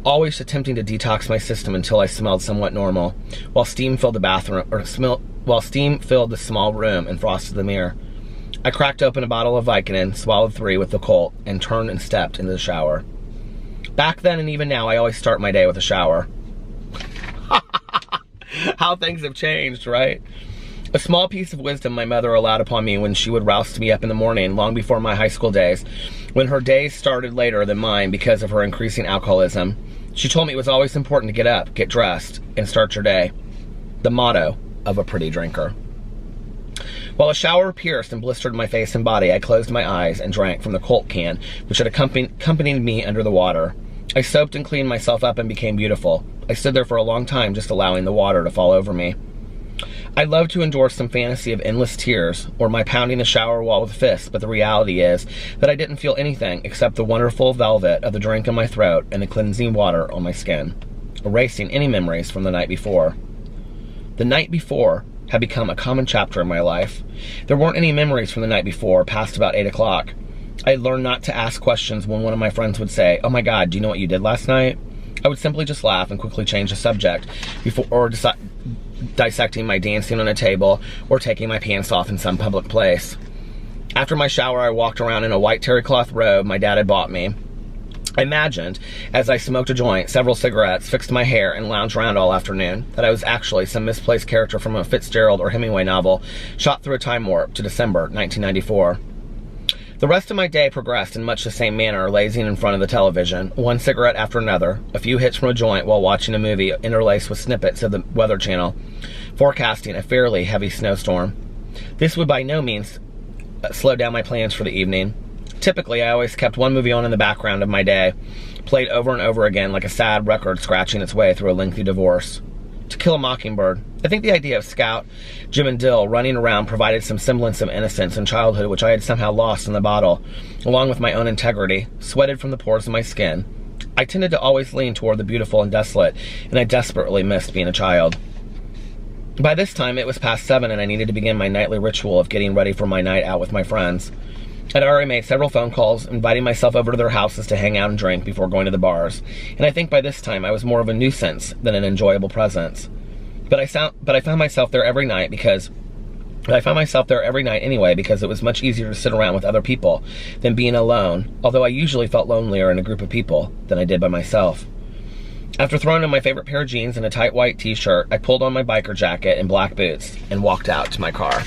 always attempting to detox my system until I smelled somewhat normal, while steam filled the small room and frosted the mirror. I cracked open a bottle of Vicodin, swallowed 3 with the Colt, and turned and stepped into the shower. Back then and even now, I always start my day with a shower. How things have changed, right? A small piece of wisdom my mother allowed upon me when she would roust me up in the morning, long before my high school days, when her days started later than mine because of her increasing alcoholism. She told me it was always important to get up, get dressed, and start your day. The motto of a pretty drinker. While a shower pierced and blistered my face and body, I closed my eyes and drank from the Colt can, which had accompanied me under the water. I soaped and cleaned myself up and became beautiful. I stood there for a long time, just allowing the water to fall over me. I love to endorse some fantasy of endless tears, or my pounding the shower wall with fists, but the reality is that I didn't feel anything except the wonderful velvet of the drink in my throat and the cleansing water on my skin, erasing any memories from the night before. The night before had become a common chapter in my life. There weren't any memories from the night before, past about 8 o'clock. I had learned not to ask questions when one of my friends would say, "Oh my God, do you know what you did last night?" I would simply just laugh and quickly change the subject before dissecting my dancing on a table or taking my pants off in some public place. After my shower, I walked around in a white terry cloth robe my dad had bought me. I imagined, as I smoked a joint, several cigarettes, fixed my hair, and lounged around all afternoon, that I was actually some misplaced character from a Fitzgerald or Hemingway novel, shot through a time warp to December 1994. The rest of my day progressed in much the same manner, lazing in front of the television, one cigarette after another, a few hits from a joint while watching a movie interlaced with snippets of the Weather Channel, forecasting a fairly heavy snowstorm. This would by no means slow down my plans for the evening. Typically, I always kept one movie on in the background of my day, played over and over again like a sad record scratching its way through a lengthy divorce. To Kill a Mockingbird. I think the idea of Scout, Jim, and Dill running around provided some semblance of innocence and childhood which I had somehow lost in the bottle, along with my own integrity, sweated from the pores of my skin. I tended to always lean toward the beautiful and desolate, and I desperately missed being a child. By this time, it was past 7, and I needed to begin my nightly ritual of getting ready for my night out with my friends. I'd already made several phone calls, inviting myself over to their houses to hang out and drink before going to the bars, and I think by this time I was more of a nuisance than an enjoyable presence. But I found myself there every night anyway because it was much easier to sit around with other people than being alone, although I usually felt lonelier in a group of people than I did by myself. After throwing on my favorite pair of jeans and a tight white t-shirt, I pulled on my biker jacket and black boots and walked out to my car.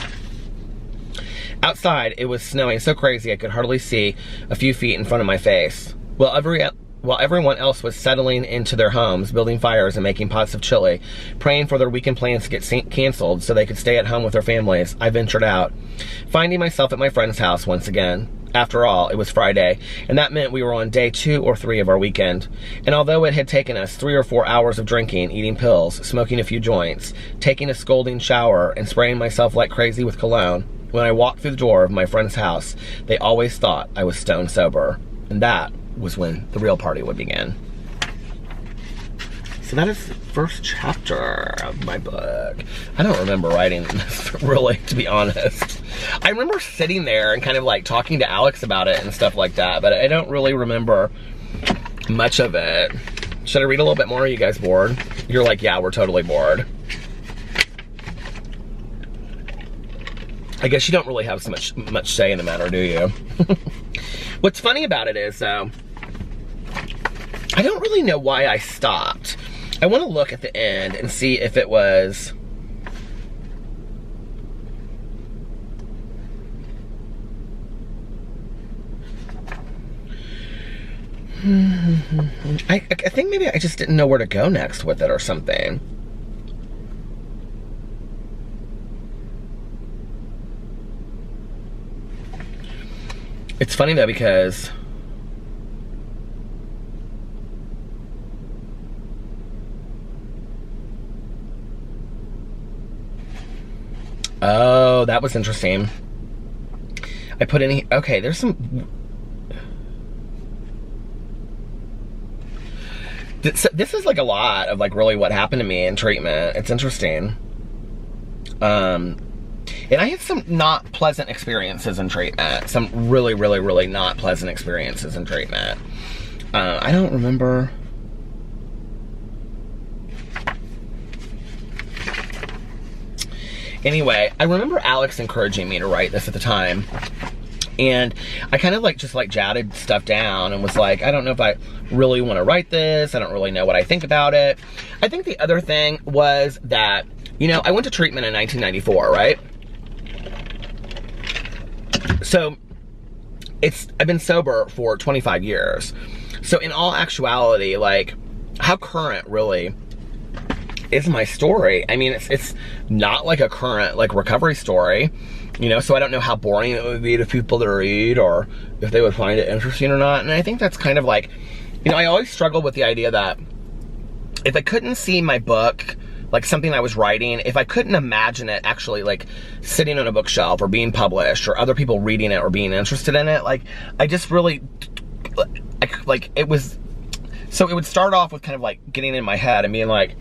Outside, it was snowing so crazy I could hardly see a few feet in front of my face. While everyone else was settling into their homes, building fires and making pots of chili, praying for their weekend plans to get canceled so they could stay at home with their families, I ventured out, finding myself at my friend's house once again. After all, it was Friday, and that meant we were on day 2 or 3 of our weekend. And although it had taken us 3 or 4 hours of drinking, eating pills, smoking a few joints, taking a scalding shower, and spraying myself like crazy with cologne, when I walked through the door of my friend's house, they always thought I was stone sober. And that was when the real party would begin. So that is the first chapter of my book. I don't remember writing this, really, to be honest. I remember sitting there and kind of like talking to Alex about it and stuff like that, but I don't really remember much of it. Should I read a little bit more? Are you guys bored? You're like, yeah, we're totally bored. I guess you don't really have so much say in the matter, do you? What's funny about it is, though, I don't really know why I stopped. I want to look at the end and see if it was... I think maybe I just didn't know where to go next with it or something. It's funny though because oh, that was interesting. I put in, okay, there's some, this is like a lot of like really what happened to me in treatment. It's interesting. And I had some not pleasant experiences in treatment. Some really, really, really not pleasant experiences in treatment. I don't remember. Anyway, I remember Alex encouraging me to write this at the time. And I kind of just jotted stuff down and was like, I don't know if I really want to write this. I don't really know what I think about it. I think the other thing was that, you know, I went to treatment in 1994, right? So I've been sober for 25 years. So in all actuality, like, how current really is my story? I mean, it's not like a current recovery story. You know, so I don't know how boring it would be to people to read or if they would find it interesting or not. And I think that's kind of like, you know, I always struggle with the idea that if I couldn't see my book, like something I was writing, if I couldn't imagine it actually like sitting on a bookshelf or being published or other people reading it or being interested in it, like I just really, like it was, so it would start off with kind of like getting in my head and being like,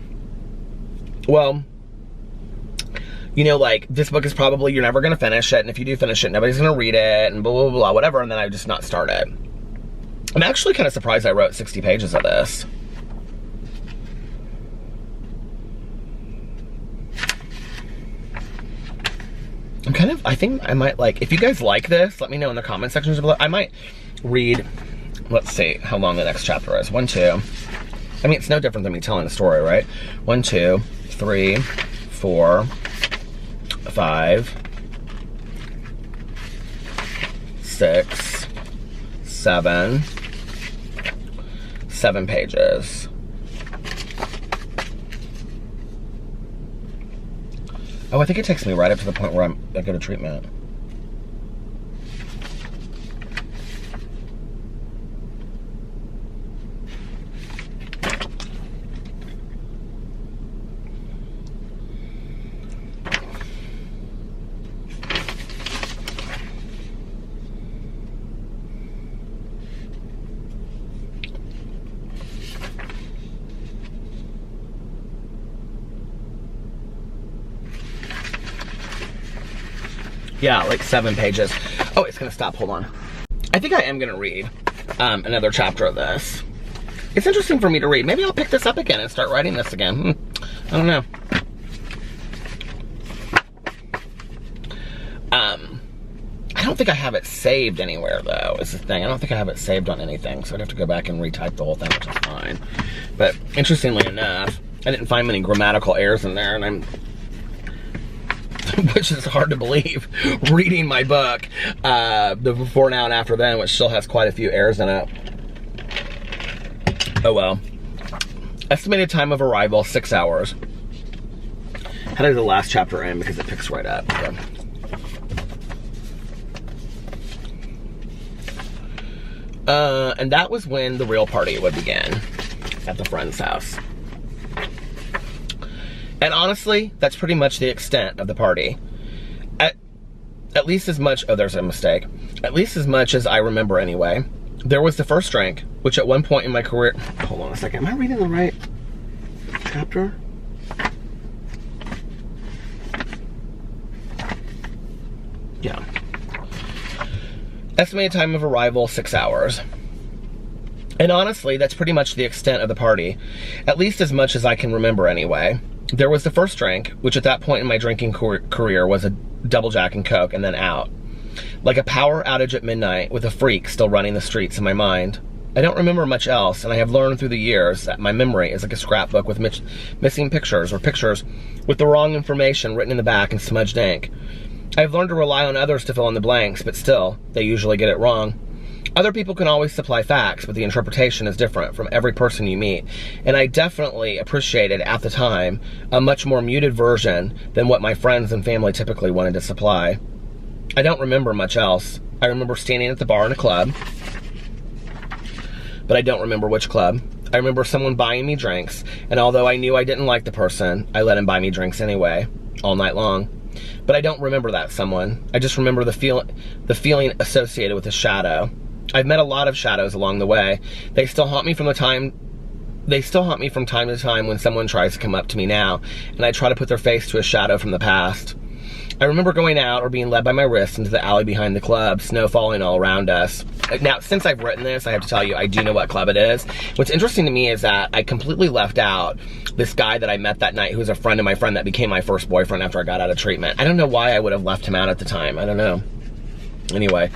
well, you know, like, this book is probably, you're never going to finish it, and if you do finish it, nobody's going to read it, and blah, blah, blah, whatever, and then I would just not start it. I'm actually kind of surprised I wrote 60 pages of this. I think I might if you guys like this, let me know in the comment sections below. I might read, let's see how long the next chapter is. 1, 2. I mean, it's no different than me telling a story, right? 1, 2, 3, 4, 5, 6, 7 pages. Oh, I think it takes me right up to the point where I go to treatment. Yeah, like 7 pages. Oh, it's gonna stop, hold on. I think I am gonna read another chapter of this. It's interesting for me to read. Maybe I'll pick this up again and start writing this again. I don't know. I don't think I have it saved anywhere though, is the thing. I don't think I have it saved on anything, so I'd have to go back and retype the whole thing, which is fine. But interestingly enough, I didn't find many grammatical errors in there, and which is hard to believe, reading my book, the before, now, and after then, which still has quite a few errors in it. Oh well. Estimated time of arrival, 6 hours. How did the last chapter end? Because it picks right up. So. And that was when the real party would begin at the friend's house. And honestly, that's pretty much the extent of the party. At least as much, oh, there's a mistake. At least as much as I remember anyway. There was the first drink, which at one point in my career, hold on a second, am I reading the right chapter? Yeah. Estimated time of arrival, 6 hours. And honestly, that's pretty much the extent of the party. At least as much as I can remember anyway. There was the first drink, which at that point in my drinking career was a double Jack and Coke, and then out. Like a power outage at midnight with a freak still running the streets in my mind. I don't remember much else, and I have learned through the years that my memory is like a scrapbook with missing pictures, or pictures with the wrong information written in the back in smudged ink. I have learned to rely on others to fill in the blanks, but still, they usually get it wrong. Other people can always supply facts, but the interpretation is different from every person you meet, and I definitely appreciated, at the time, a much more muted version than what my friends and family typically wanted to supply. I don't remember much else. I remember standing at the bar in a club, but I don't remember which club. I remember someone buying me drinks, and although I knew I didn't like the person, I let him buy me drinks anyway, all night long. But I don't remember that someone. I just remember the feeling associated with the shadow. I've met a lot of shadows along the way. They still haunt me from the time They still haunt me from time to time when someone tries to come up to me now, and I try to put their face to a shadow from the past. I remember going out or being led by my wrist into the alley behind the club, snow falling all around us. Now, since I've written this, I have to tell you, I do know what club it is. What's interesting to me is that I completely left out this guy that I met that night who was a friend of my friend that became my first boyfriend after I got out of treatment. I don't know why I would have left him out at the time. I don't know. Anyway,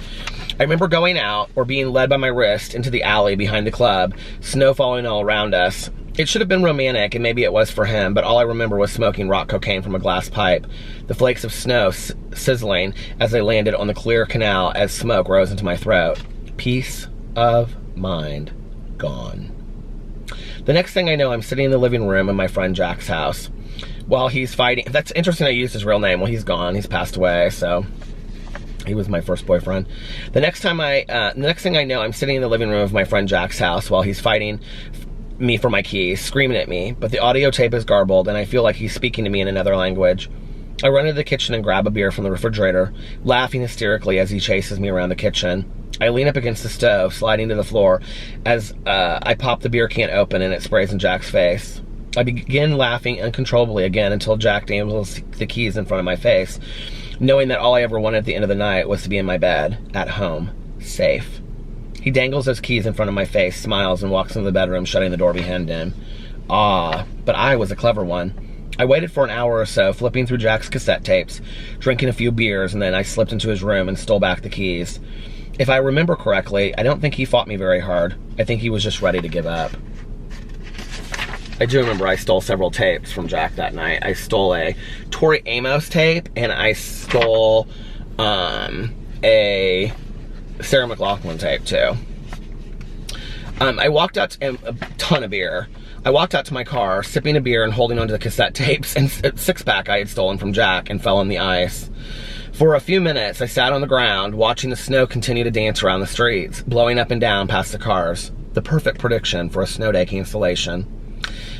I remember going out or being led by my wrist into the alley behind the club, snow falling all around us. It should have been romantic, and maybe it was for him, but all I remember was smoking rock cocaine from a glass pipe, the flakes of snow sizzling as they landed on the clear canal as smoke rose into my throat. Peace of mind gone. The next thing I know, I'm sitting in the living room in my friend Jack's house while he's fighting. That's interesting, I used his real name. Well, he's gone. He's passed away, so he was my first boyfriend. The next thing I know, I'm sitting in the living room of my friend Jack's house while he's fighting me for my keys, screaming at me, but the audio tape is garbled and I feel like he's speaking to me in another language. I run into the kitchen and grab a beer from the refrigerator, laughing hysterically as he chases me around the kitchen. I lean up against the stove, sliding to the floor as I pop the beer can open and it sprays in Jack's face. I begin laughing uncontrollably again until Jack dangles the keys in front of my face, knowing that all I ever wanted at the end of the night was to be in my bed, at home, safe. He dangles those keys in front of my face, smiles, and walks into the bedroom, shutting the door behind him. Ah, but I was a clever one. I waited for an hour or so, flipping through Jack's cassette tapes, drinking a few beers, and then I slipped into his room and stole back the keys. If I remember correctly, I don't think he fought me very hard. I think he was just ready to give up. I do remember I stole several tapes from Jack that night. I stole a Tori Amos tape, and I stole a Sarah McLachlan tape too. I walked out to a ton of beer. I walked out to my car, sipping a beer and holding onto the cassette tapes and a six-pack I had stolen from Jack, and fell on the ice. For a few minutes, I sat on the ground, watching the snow continue to dance around the streets, blowing up and down past the cars. The perfect prediction for a snow day cancellation.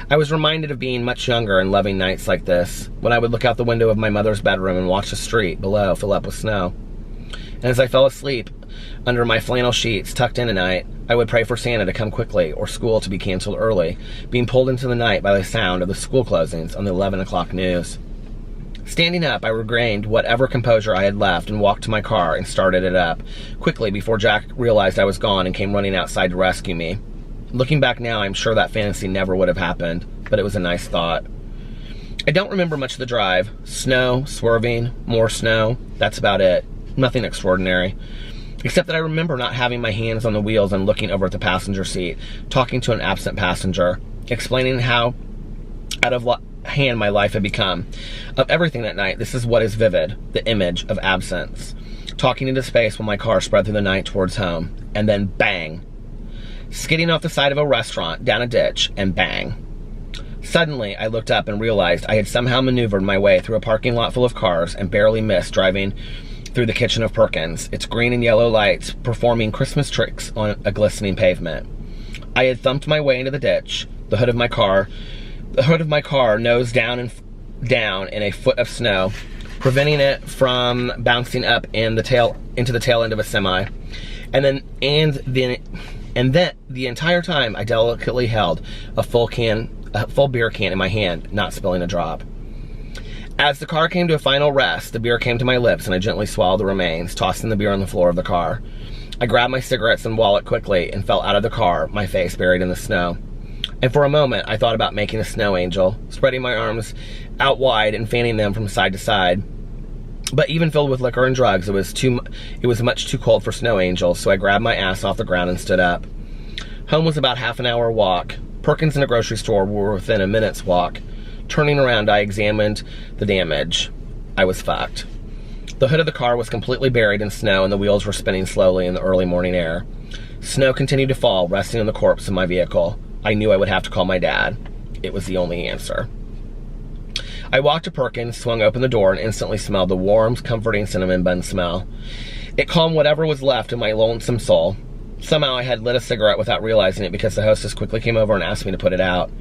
I was reminded of being much younger and loving nights like this, when I would look out the window of my mother's bedroom and watch the street below fill up with snow. And as I fell asleep under my flannel sheets tucked in at night, I would pray for Santa to come quickly or school to be canceled early, being pulled into the night by the sound of the school closings on the 11 o'clock news. Standing up, I regained whatever composure I had left and walked to my car and started it up, quickly before Jack realized I was gone and came running outside to rescue me. Looking back now, I'm sure that fantasy never would have happened, but it was a nice thought. I don't remember much of the drive. Snow, swerving, more snow, that's about it. Nothing extraordinary. Except that I remember not having my hands on the wheels and looking over at the passenger seat, talking to an absent passenger, explaining how out of hand my life had become. Of everything that night, this is what is vivid, the image of absence. Talking into space while my car spread through the night towards home. And then bang. Skidding off the side of a restaurant, down a ditch, and bang. Suddenly, I looked up and realized I had somehow maneuvered my way through a parking lot full of cars and barely missed driving through the kitchen of Perkins, its green and yellow lights performing Christmas tricks on a glistening pavement. I had thumped my way into the ditch, the hood of my car nose down in a foot of snow, preventing it from bouncing up into the tail end of a semi. And then the entire time I delicately held a full beer can in my hand, not spilling a drop. As the car came to a final rest, the beer came to my lips and I gently swallowed the remains, tossing the beer on the floor of the car. I grabbed my cigarettes and wallet quickly and fell out of the car, my face buried in the snow. And for a moment, I thought about making a snow angel, spreading my arms out wide and fanning them from side to side. But even filled with liquor and drugs, it was much too cold for snow angels, so I grabbed my ass off the ground and stood up. Home was about half an hour walk. Perkins and a grocery store were within a minute's walk. Turning around, I examined the damage. I was fucked. The hood of the car was completely buried in snow and the wheels were spinning slowly in the early morning air. Snow continued to fall, resting on the corpse of my vehicle. I knew I would have to call my dad. It was the only answer. I walked to Perkins, swung open the door, and instantly smelled the warm, comforting cinnamon bun smell. It calmed whatever was left of my lonesome soul. Somehow I had lit a cigarette without realizing it because the hostess quickly came over and asked me to put it out.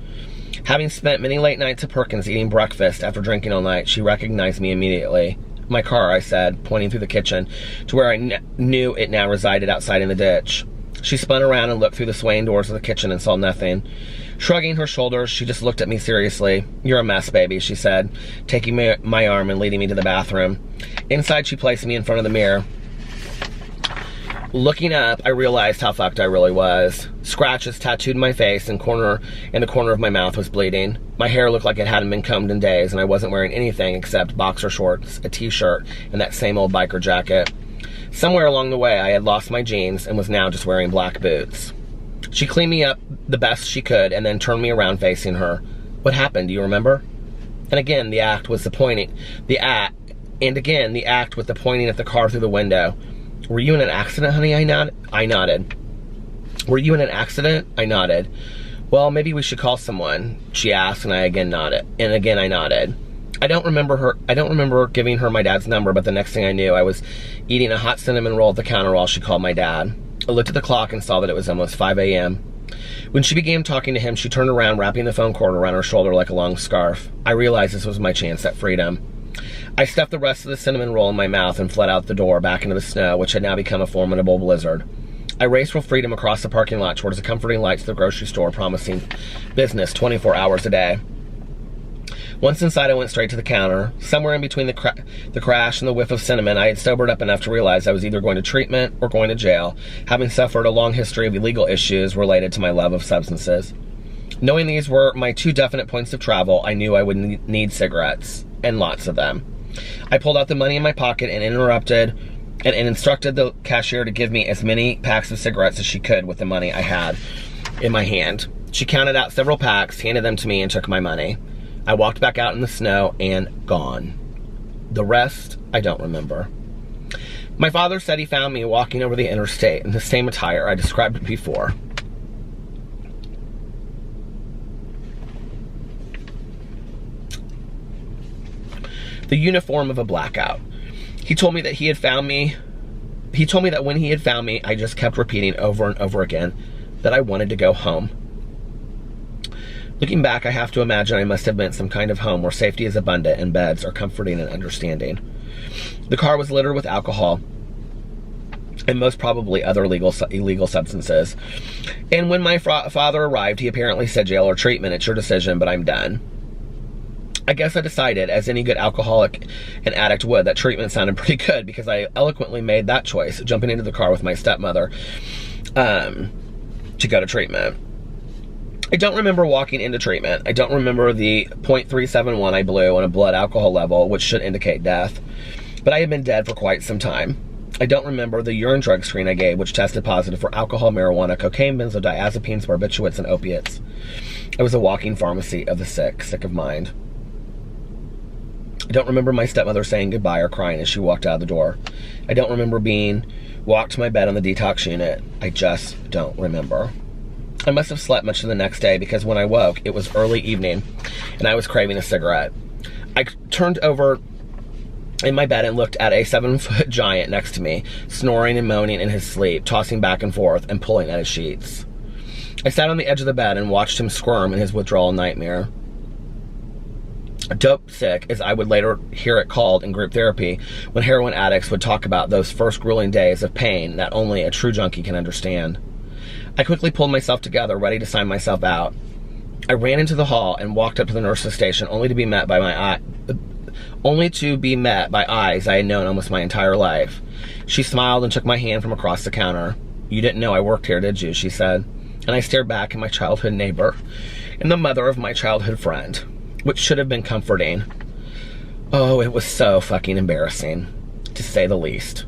Having spent many late nights at Perkins eating breakfast after drinking all night, she recognized me immediately. My car, I said, pointing through the kitchen to where I knew it now resided outside in the ditch. She spun around and looked through the swaying doors of the kitchen and saw nothing. Shrugging her shoulders, she just looked at me seriously. "You're a mess, baby," she said, taking my arm and leading me to the bathroom. Inside, she placed me in front of the mirror. Looking up, I realized how fucked I really was. Scratches tattooed my face, and the corner of my mouth was bleeding. My hair looked like it hadn't been combed in days, and I wasn't wearing anything except boxer shorts, a t-shirt, and that same old biker jacket. Somewhere along the way, I had lost my jeans and was now just wearing black boots. She cleaned me up the best she could and then turned me around facing her. "What happened? Do you remember?" And again, the act with the pointing at the car through the window. "Were you in an accident, honey?" I nodded. "Were you in an accident?" I nodded. "Well, maybe we should call someone," she asked, and again I nodded. I don't remember giving her my dad's number, but the next thing I knew, I was eating a hot cinnamon roll at the counter while she called my dad. I looked at the clock and saw that it was almost 5 a.m. When she began talking to him, she turned around, wrapping the phone cord around her shoulder like a long scarf. I realized this was my chance at freedom. I stuffed the rest of the cinnamon roll in my mouth and fled out the door back into the snow, which had now become a formidable blizzard. I raced for freedom across the parking lot towards the comforting lights of the grocery store, promising business 24 hours a day. Once inside, I went straight to the counter. Somewhere in between the crash and the whiff of cinnamon, I had sobered up enough to realize I was either going to treatment or going to jail, having suffered a long history of illegal issues related to my love of substances. Knowing these were my two definite points of travel, I knew I would need cigarettes, and lots of them. I pulled out the money in my pocket and instructed the cashier to give me as many packs of cigarettes as she could with the money I had in my hand. She counted out several packs, handed them to me, and took my money. I walked back out in the snow and gone. The rest, I don't remember. My father said he found me walking over the interstate in the same attire I described before. The uniform of a blackout. He told me that when he had found me, I just kept repeating over and over again that I wanted to go home. Looking back, I have to imagine I must have meant some kind of home where safety is abundant and beds are comforting and understanding. The car was littered with alcohol and most probably other illegal substances. And when my father arrived, he apparently said, "Jail or treatment, it's your decision, but I'm done." I guess I decided, as any good alcoholic and addict would, that treatment sounded pretty good because I eloquently made that choice, jumping into the car with my stepmother to go to treatment. I don't remember walking into treatment. I don't remember the .371 I blew on a blood alcohol level, which should indicate death. But I had been dead for quite some time. I don't remember the urine drug screen I gave, which tested positive for alcohol, marijuana, cocaine, benzodiazepines, barbiturates, and opiates. I was a walking pharmacy of the sick of mind. I don't remember my stepmother saying goodbye or crying as she walked out of the door. I don't remember being walked to my bed on the detox unit. I just don't remember. I must have slept much of the next day because when I woke, it was early evening and I was craving a cigarette. I turned over in my bed and looked at a 7-foot giant next to me, snoring and moaning in his sleep, tossing back and forth and pulling at his sheets. I sat on the edge of the bed and watched him squirm in his withdrawal nightmare. Dope sick, as I would later hear it called in group therapy, when heroin addicts would talk about those first grueling days of pain that only a true junkie can understand. I quickly pulled myself together, ready to sign myself out. I ran into the hall and walked up to the nurse's station, only to be met by eyes I had known almost my entire life. She smiled and took my hand from across the counter. "You didn't know I worked here, did you?" she said. And I stared back at my childhood neighbor and the mother of my childhood friend, which should have been comforting. Oh, it was so fucking embarrassing, to say the least.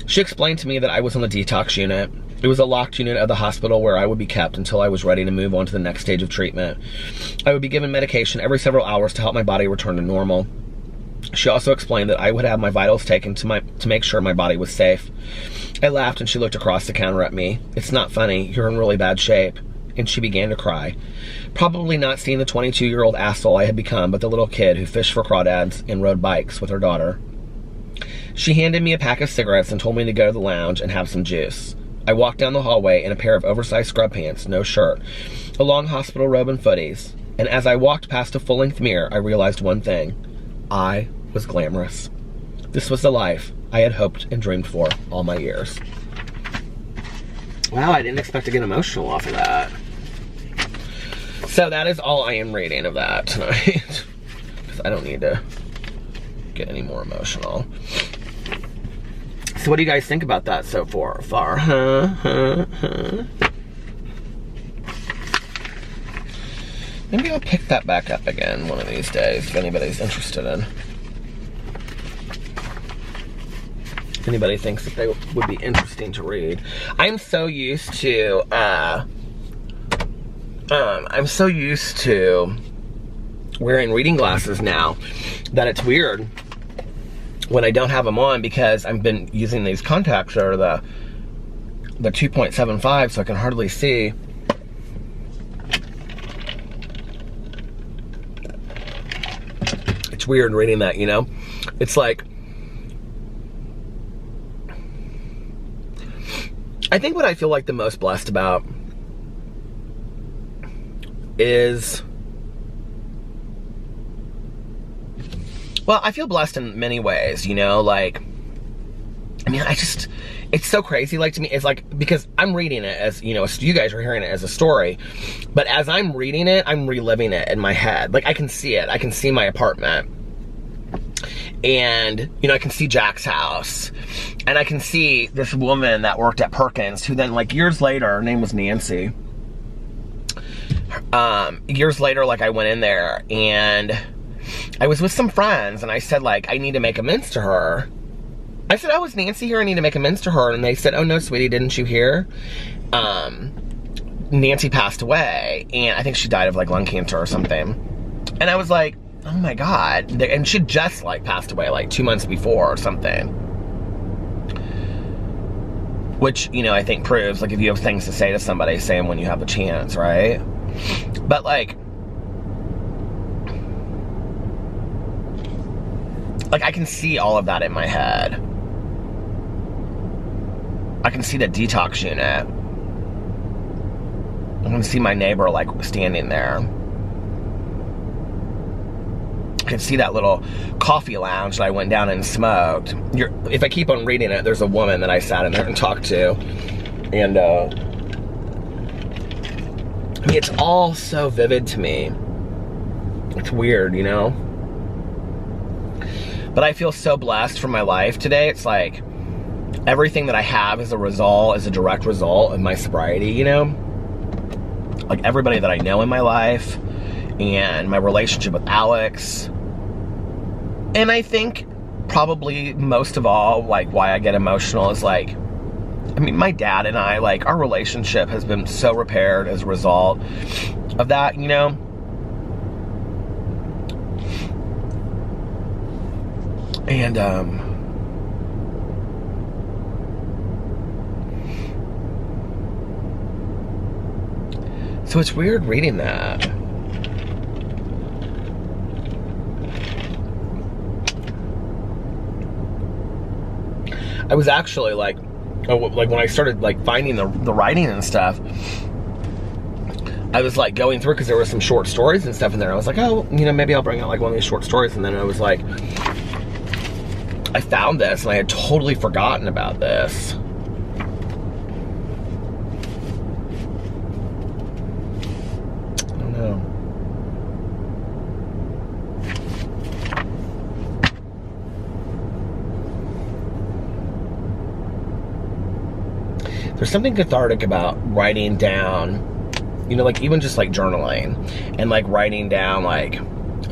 She explained to me that I was on the detox unit. It was a locked unit of the hospital where I would be kept until I was ready to move on to the next stage of treatment. I would be given medication every several hours to help my body return to normal. She also explained that I would have my vitals taken to make sure my body was safe. I laughed and she looked across the counter at me. "It's not funny, you're in really bad shape." And she began to cry. Probably not seeing the 22-year-old asshole I had become, but the little kid who fished for crawdads and rode bikes with her daughter. She handed me a pack of cigarettes and told me to go to the lounge and have some juice. I walked down the hallway in a pair of oversized scrub pants, no shirt, a long hospital robe and footies, and as I walked past a full-length mirror, I realized one thing. I was glamorous. This was the life I had hoped and dreamed for all my years. Wow, I didn't expect to get emotional off of that. So that is all I am reading of that tonight. Because I don't need to get any more emotional. So what do you guys think about that so far? Maybe I'll pick that back up again one of these days if anybody's interested in. If anybody thinks that they would be interesting to read. I'm so used to wearing reading glasses now that it's weird when I don't have them on, because I've been using these contacts that are the 2.75, so I can hardly see. It's weird reading that, you know? It's like, I think what I feel like the most blessed about is, well, I feel blessed in many ways, you know, like, I mean, it's so crazy, like, to me, it's like, because I'm reading it as, you know, you guys are hearing it as a story, but as I'm reading it, I'm reliving it in my head. Like, I can see it. I can see my apartment. And, you know, I can see Jack's house. And I can see this woman that worked at Perkins, who then, like, years later, her name was Nancy. Years later, like, I went in there, and I was with some friends, and I said, like, I need to make amends to her. I said, oh, is Nancy here? I need to make amends to her. And they said, oh, no, sweetie, didn't you hear? Nancy passed away, and I think she died of, like, lung cancer or something. And I was like, oh, my God. And she just, like, passed away, like, 2 months before or something. Which, you know, I think proves, like, if you have things to say to somebody, say them when you have the chance, right? But, like, I can see all of that in my head. I can see the detox unit. I can see my neighbor, like, standing there. I can see that little coffee lounge that I went down and smoked. If I keep on reading it, there's a woman that I sat in there and talked to. And, I mean, it's all so vivid to me. It's weird, you know? But I feel so blessed for my life today. It's like, everything that I have is a direct result of my sobriety, you know? Like, everybody that I know in my life, and my relationship with Alex. And I think probably most of all, like, why I get emotional is, like, I mean, my dad and I, like, our relationship has been so repaired as a result of that, you know? And, so it's weird reading that. I was actually, like when I started, like, finding the writing and stuff, I was, like, going through, because there were some short stories and stuff in there. I was like, oh, you know, maybe I'll bring out, like, one of these short stories. And then I was like, I found this, and I had totally forgotten about this. I don't know. There's something cathartic about writing down, you know, like, even just, like, journaling and, like, writing down, like,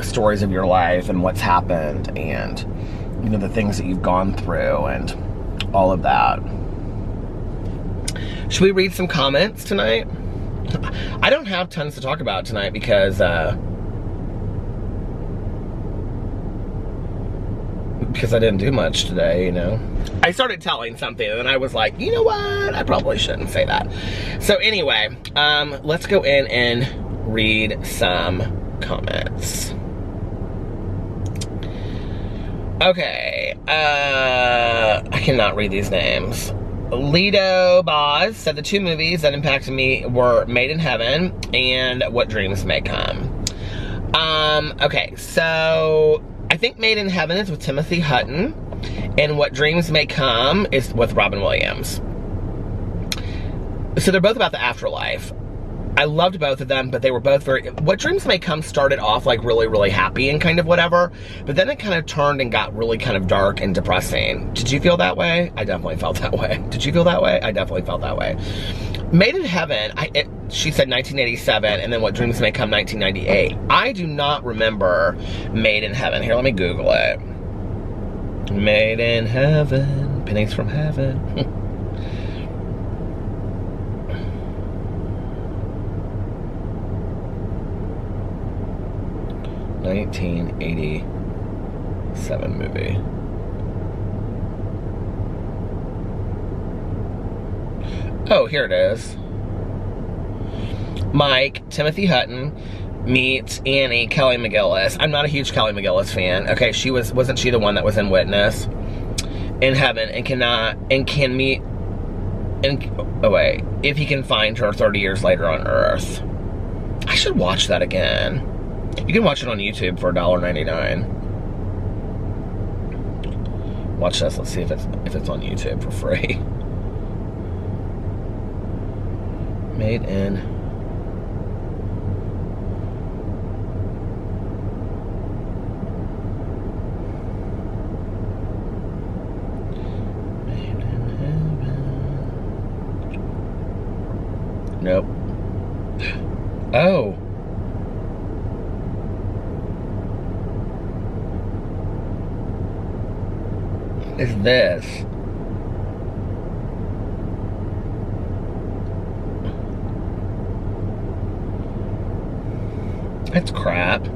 stories of your life and what's happened, and, you know, the things that you've gone through and all of that. Should we read some comments tonight? I don't have tons to talk about tonight because I didn't do much today, you know. I started telling something and I was like, you know what? I probably shouldn't say that. So anyway, let's go in and read some comments. Okay, I cannot read these names. Lido Boz said the two movies that impacted me were Made in Heaven and What Dreams May Come. Okay, so I think Made in Heaven is with Timothy Hutton, and What Dreams May Come is with Robin Williams. So they're both about the afterlife. I loved both of them, but they were both very... What Dreams May Come started off like really, really happy and kind of whatever, but then it kind of turned and got really kind of dark and depressing. Did you feel that way? I definitely felt that way. Did you feel that way? I definitely felt that way. Made in Heaven, she said 1987, and then What Dreams May Come 1998. I do not remember Made in Heaven. Here, let me Google it. Made in Heaven, pennies from heaven. 1987 movie. Oh, here it is. Mike, Timothy Hutton meets Annie, Kelly McGillis. I'm not a huge Kelly McGillis fan. Okay, wasn't she the one that was in Witness? In heaven and can meet if he can find her 30 years later on Earth. I should watch that again. You can watch it on YouTube for $1.99. Watch this. Let's see if it's on YouTube for free. Made in Heaven. Nope. Oh. Is this? That's crap. Do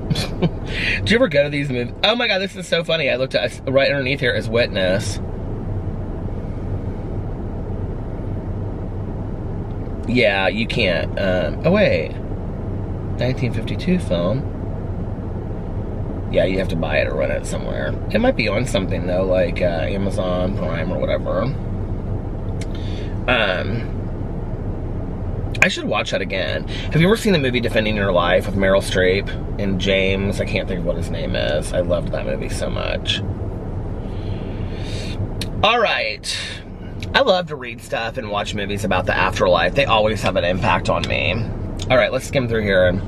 you ever go to these movies? Oh my god, this is so funny. I looked at right underneath here is Witness. Yeah, you can't. Oh wait, 1952 film. Yeah, you have to buy it or rent it somewhere. It might be on something though, like Amazon Prime or whatever. I should watch that again. Have you ever seen the movie Defending Your Life with Meryl Streep and James? I can't think of what his name is. I loved that movie so much. All right. I love to read stuff and watch movies about the afterlife. They always have an impact on me. All right, let's skim through here and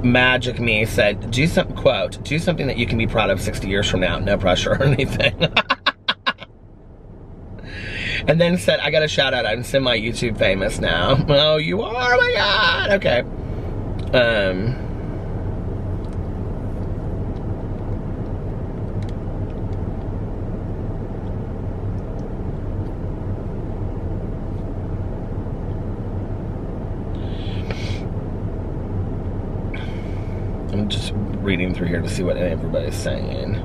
Magic Me said, quote, do something that you can be proud of 60 years from now. No pressure or anything. And then said, I got a shout out. I'm semi-YouTube famous now. Oh, you are? Oh my god. Okay. I'm just reading through here to see what everybody's saying.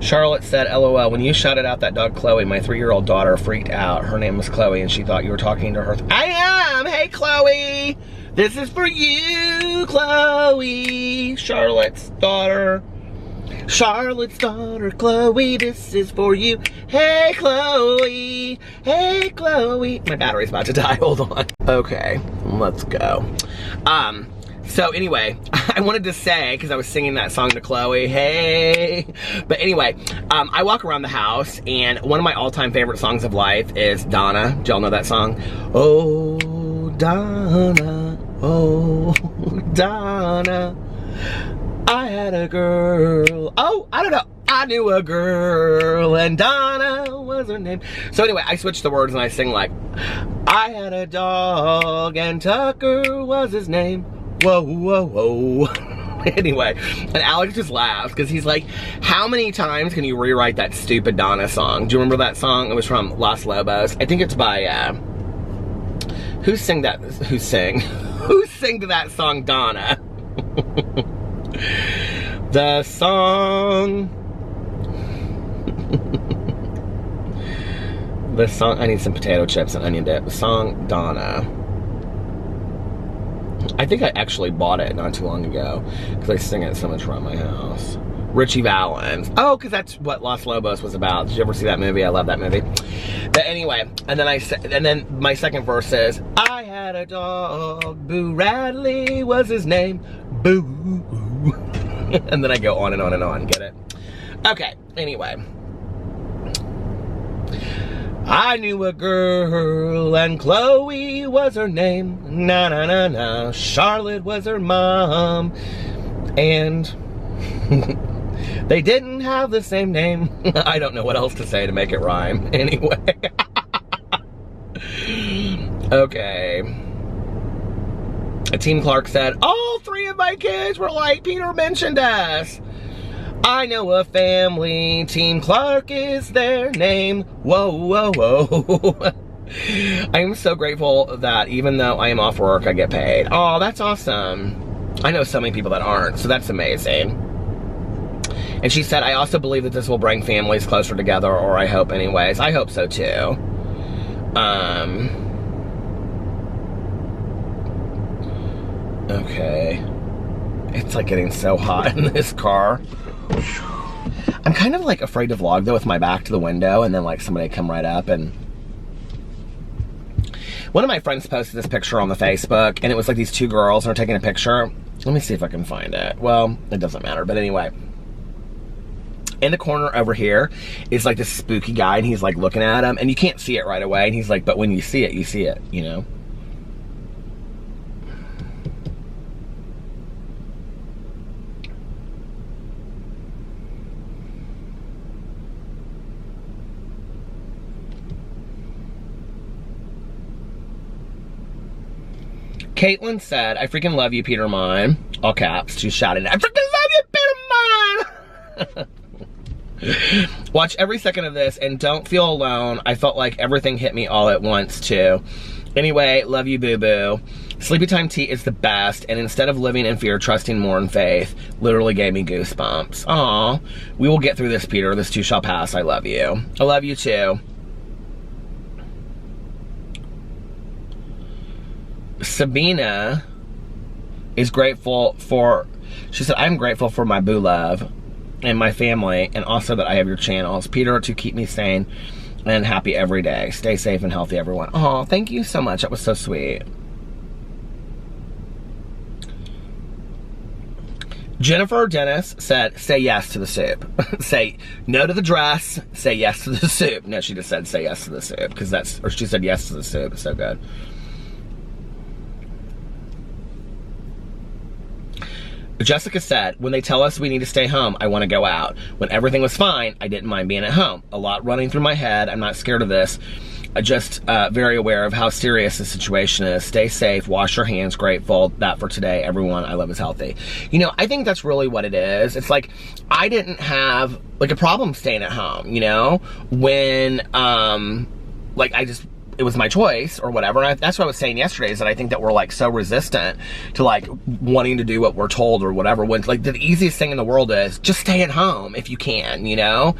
Charlotte said, LOL, when you shouted out that dog Chloe, my 3-year-old daughter freaked out. Her name was Chloe and she thought you were talking to her. I am! Hey, Chloe! This is for you, Chloe! Charlotte's daughter. Charlotte's daughter, Chloe, this is for you. Hey, Chloe. Hey, Chloe. My battery's about to die. Hold on. Okay, let's go. So anyway, I wanted to say, because I was singing that song to Chloe, hey. But anyway, I walk around the house, and one of my all-time favorite songs of life is Donna. Do y'all know that song? Oh, Donna, oh, Donna. I had a girl. Oh, I don't know. I knew a girl and Donna was her name. So anyway, I switched the words and I sing like, I had a dog and Tucker was his name. Whoa, whoa, whoa. Anyway, and Alex just laughs because he's like, how many times can you rewrite that stupid Donna song? Do you remember that song? It was from Los Lobos. I think it's by, who sang that Donna? The song, I need some potato chips and onion dip. The song Donna. I think I actually bought it not too long ago because I sing it so much around my house. Richie Valens. Oh, because that's what Los Lobos was about. Did you ever see that movie? I love that movie. But anyway, and then my second verse is, I had a dog, Boo Radley was his name, Boo. And then I go on and on and on, get it? Okay, anyway. I knew a girl and Chloe was her name, na na na na, Charlotte was her mom, and they didn't have the same name. I don't know what else to say to make it rhyme. Anyway. Okay. Team Clark said, all 3 of my kids were like Peter mentioned us. I know a family, Team Clark is their name. Whoa, whoa, whoa. I am so grateful that even though I am off work, I get paid. Oh, that's awesome. I know so many people that aren't, so that's amazing. And she said, I also believe that this will bring families closer together, or I hope anyways. I hope so too. Okay. It's like getting so hot in this car. I'm kind of like afraid to vlog though with my back to the window and then like somebody come right up. And one of my friends posted this picture on the Facebook and it was like these 2 girls are taking a picture. Let me see if I can find it. Well, it doesn't matter, but anyway. In the corner over here is like this spooky guy and he's like looking at him and you can't see it right away. And he's like, but when you see it, you know? Caitlin said, I freaking love you, Peter Monn. All caps. She's shouting, I freaking love you, Peter Monn. Watch every second of this and don't feel alone. I felt like everything hit me all at once, too. Anyway, love you, boo-boo. Sleepy Time Tea is the best, and instead of living in fear, trusting more in faith, literally gave me goosebumps. Aw. We will get through this, Peter. This too shall pass. I love you. I love you, too. Sabina is grateful for, she said, I'm grateful for my boo love and my family and also that I have your channels, Peter, to keep me sane and happy every day. Stay safe and healthy, everyone. Oh, thank you so much. That was so sweet. Jennifer Dennis said, say yes to the soup. Say no to the dress, say yes to the soup. No, she just said say yes to the soup because that's, or she said yes to the soup. It's so good. Jessica said, when they tell us we need to stay home, I want to go out. When everything was fine, I didn't mind being at home. A lot running through my head. I'm not scared of this. Just very aware of how serious the situation is. Stay safe, wash your hands, grateful that for today, everyone I love is healthy. You know, I think that's really what it is. It's like, I didn't have like a problem staying at home, you know, when, like it was my choice or whatever. And that's what I was saying yesterday is that I think that we're like so resistant to like wanting to do what we're told or whatever. When like the easiest thing in the world is just stay at home if you can, you know?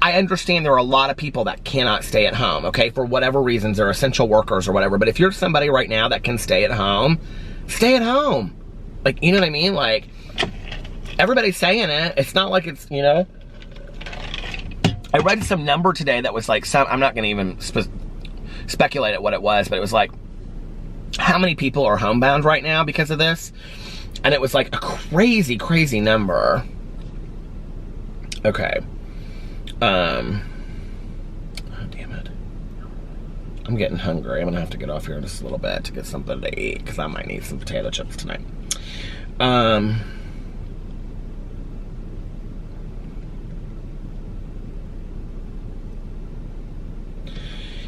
I understand there are a lot of people that cannot stay at home, okay? For whatever reasons, they're essential workers or whatever. But if you're somebody right now that can stay at home, stay at home. Like, you know what I mean? Like, everybody's saying it. It's not like it's, you know? I read some number today that was like I'm not gonna even speculate at what it was, but it was like, how many people are homebound right now because of this? And it was like a crazy, crazy number. Okay. Oh, damn it. I'm getting hungry. I'm gonna have to get off here in just a little bit to get something to eat, because I might need some potato chips tonight.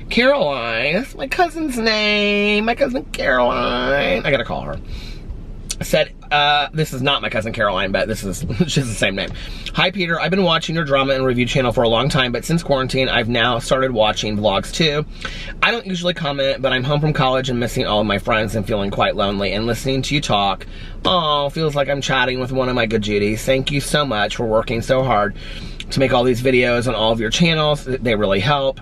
Caroline, that's my cousin's name. My cousin Caroline. I gotta call her. Said, this is not my cousin Caroline, but this is, she's the same name. Hi, Peter. I've been watching your drama and review channel for a long time, but since quarantine, I've now started watching vlogs too. I don't usually comment, but I'm home from college and missing all of my friends and feeling quite lonely. And listening to you talk, oh, feels like I'm chatting with one of my good Judies. Thank you so much for working so hard to make all these videos on all of your channels. They really help.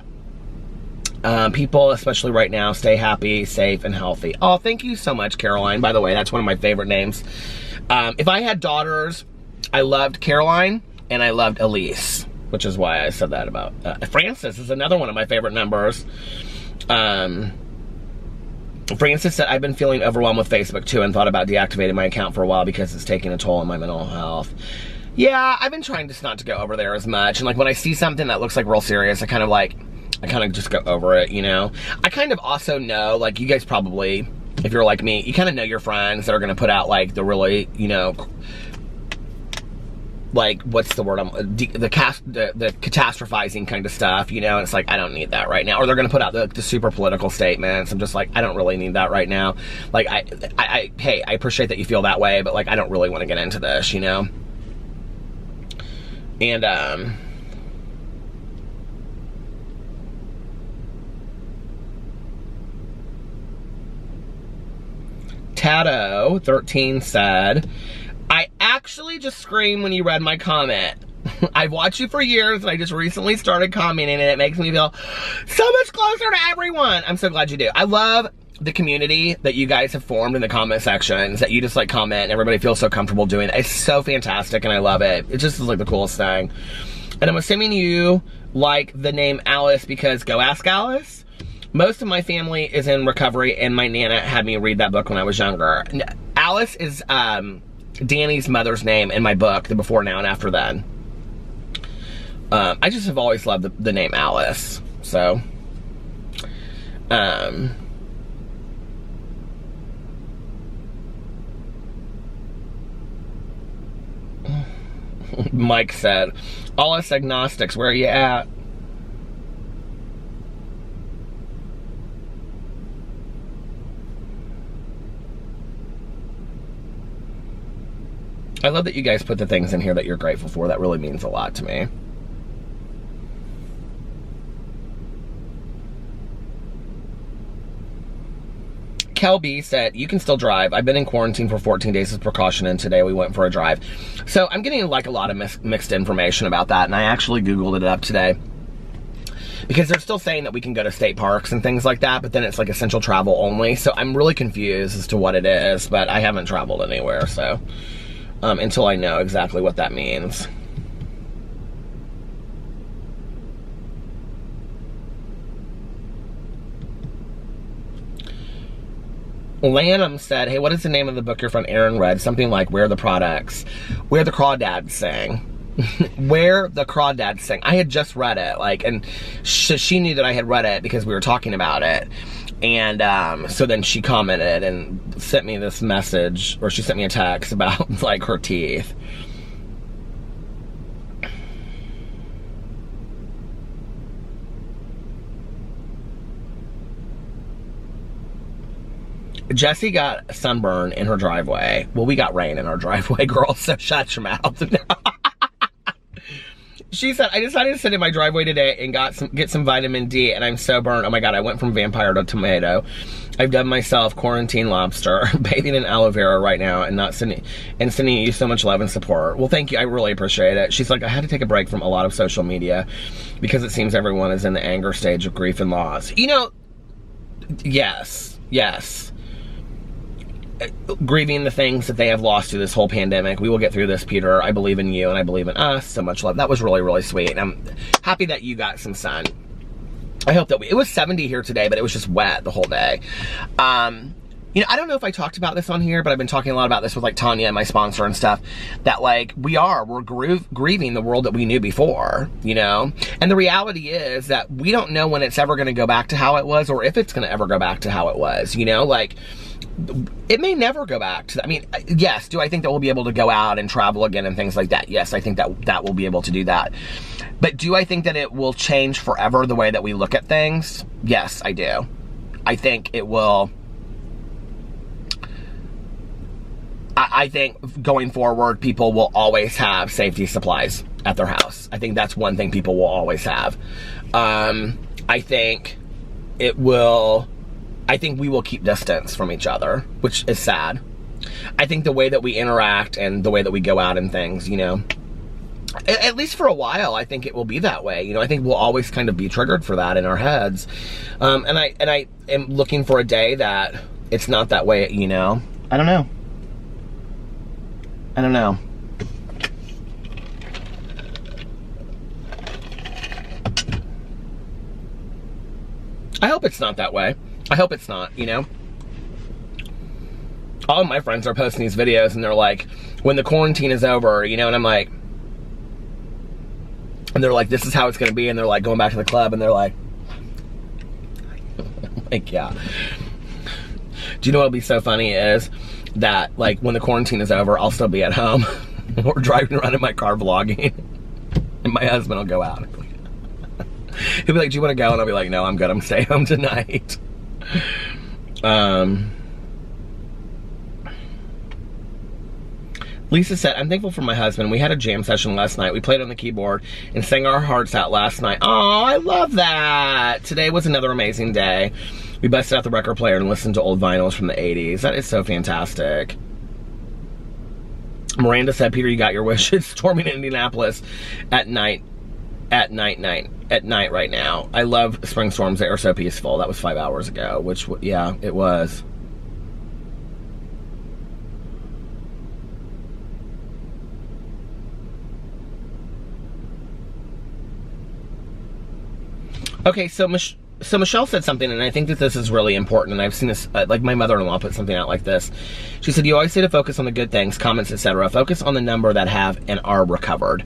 People, especially right now, stay happy, safe, and healthy. Oh, thank you so much, Caroline. By the way, that's one of my favorite names. If I had daughters, I loved Caroline, and I loved Elise, which is why I said that about Frances is another one of my favorite numbers. Frances said, I've been feeling overwhelmed with Facebook too and thought about deactivating my account for a while because it's taking a toll on my mental health. Yeah, I've been trying just not to go over there as much. And like when I see something that looks like real serious, I kind of just go over it, you know? I kind of also know, like you guys probably, if you're like me, you kind of know your friends that are going to put out like the really, you know, like, what's the word? The catastrophizing kind of stuff, you know? And it's like, I don't need that right now. Or they're going to put out the super political statements. I'm just like, I don't really need that right now. Like, hey, I appreciate that you feel that way, but like, I don't really want to get into this, you know? And, Tato13 said, I actually just screamed when you read my comment. I've watched you for years and I just recently started commenting and it makes me feel so much closer to everyone. I'm so glad you do. I love the community that you guys have formed in the comment sections, that you just like comment and everybody feels so comfortable doing it. It's so fantastic and I love it. It just is like the coolest thing. And I'm assuming you like the name Alice because go ask Alice. Most of my family is in recovery and my Nana had me read that book when I was younger. Alice is Danny's mother's name in my book, the Before, Now, and After Then. I just have always loved the name Alice. So, Mike said, all us agnostics, where are you at? I love that you guys put the things in here that you're grateful for. That really means a lot to me. Kelby said, you can still drive. I've been in quarantine for 14 days as precaution and today we went for a drive. So I'm getting like a lot of mixed information about that, and I actually Googled it up today. Because they're still saying that we can go to state parks and things like that, but then it's like essential travel only. So I'm really confused as to what it is, but I haven't traveled anywhere, so until I know exactly what that means. Lanham said, hey, what is the name of the book your friend Aaron read? Something like Where the Crawdads Sing. Where the Crawdads Sing. I had just read it, like, and she knew that I had read it because we were talking about it. And so then she commented and sent me this message, or she sent me a text about like her teeth. Jessie got a sunburn in her driveway. Well, we got rain in our driveway, girl, so shut your mouth. She said, I decided to sit in my driveway today and get some vitamin D, and I'm so burned. Oh my God, I went from vampire to tomato. I've done myself quarantine lobster, bathing in aloe vera right now, and sending you so much love and support. Well, thank you. I really appreciate it. She's like, I had to take a break from a lot of social media because it seems everyone is in the anger stage of grief and loss. You know, yes. Grieving the things that they have lost through this whole pandemic. We will get through this, Peter. I believe in you and I believe in us. So much love. That was really, really sweet. And I'm happy that you got some sun. I hope that it was 70 here today, but it was just wet the whole day. You know, I don't know if I talked about this on here, but I've been talking a lot about this with like Tanya and my sponsor and stuff, that like we're grieving the world that we knew before, you know? And the reality is that we don't know when it's ever going to go back to how it was, or if it's going to ever go back to how it was, you know? Like, it may never go back to that. I mean, yes, do I think that we'll be able to go out and travel again and things like that? Yes, I think that we'll be able to do that. But do I think that it will change forever the way that we look at things? Yes, I do. I think it will. I think going forward, people will always have safety supplies at their house. I think that's one thing people will always have. I think we will keep distance from each other, which is sad. I think the way that we interact and the way that we go out and things, you know, at least for a while, I think it will be that way. You know, I think we'll always kind of be triggered for that in our heads. And I am looking for a day that it's not that way, you know. I don't know. I hope it's not that way. I hope it's not, you know? All of my friends are posting these videos and they're like, when the quarantine is over, you know, and I'm like, and they're like, this is how it's gonna be, and they're like going back to the club, and they're like, yeah. Do you know what'll be so funny is that, like, when the quarantine is over, I'll still be at home or driving around in my car vlogging, and my husband will go out. He'll be like, do you want to go? And I'll be like, no, I'm good. I'm staying home tonight. Lisa said, I'm thankful for my husband. We had a jam session last night. We played on the keyboard and sang our hearts out last night. Oh, I love that. Today was another amazing day. We busted out the record player and listened to old vinyls from the 80s. That is so fantastic. Miranda said, Peter, you got your wishes. Storming Indianapolis at night right now. I love spring storms. They are so peaceful. That was 5 hours ago, which, yeah, it was. Okay, so Michelle said something, and I think that this is really important, and I've seen this, like my mother-in-law put something out like this. She said, you always say to focus on the good things, comments, etc. Focus on the number that have and are recovered.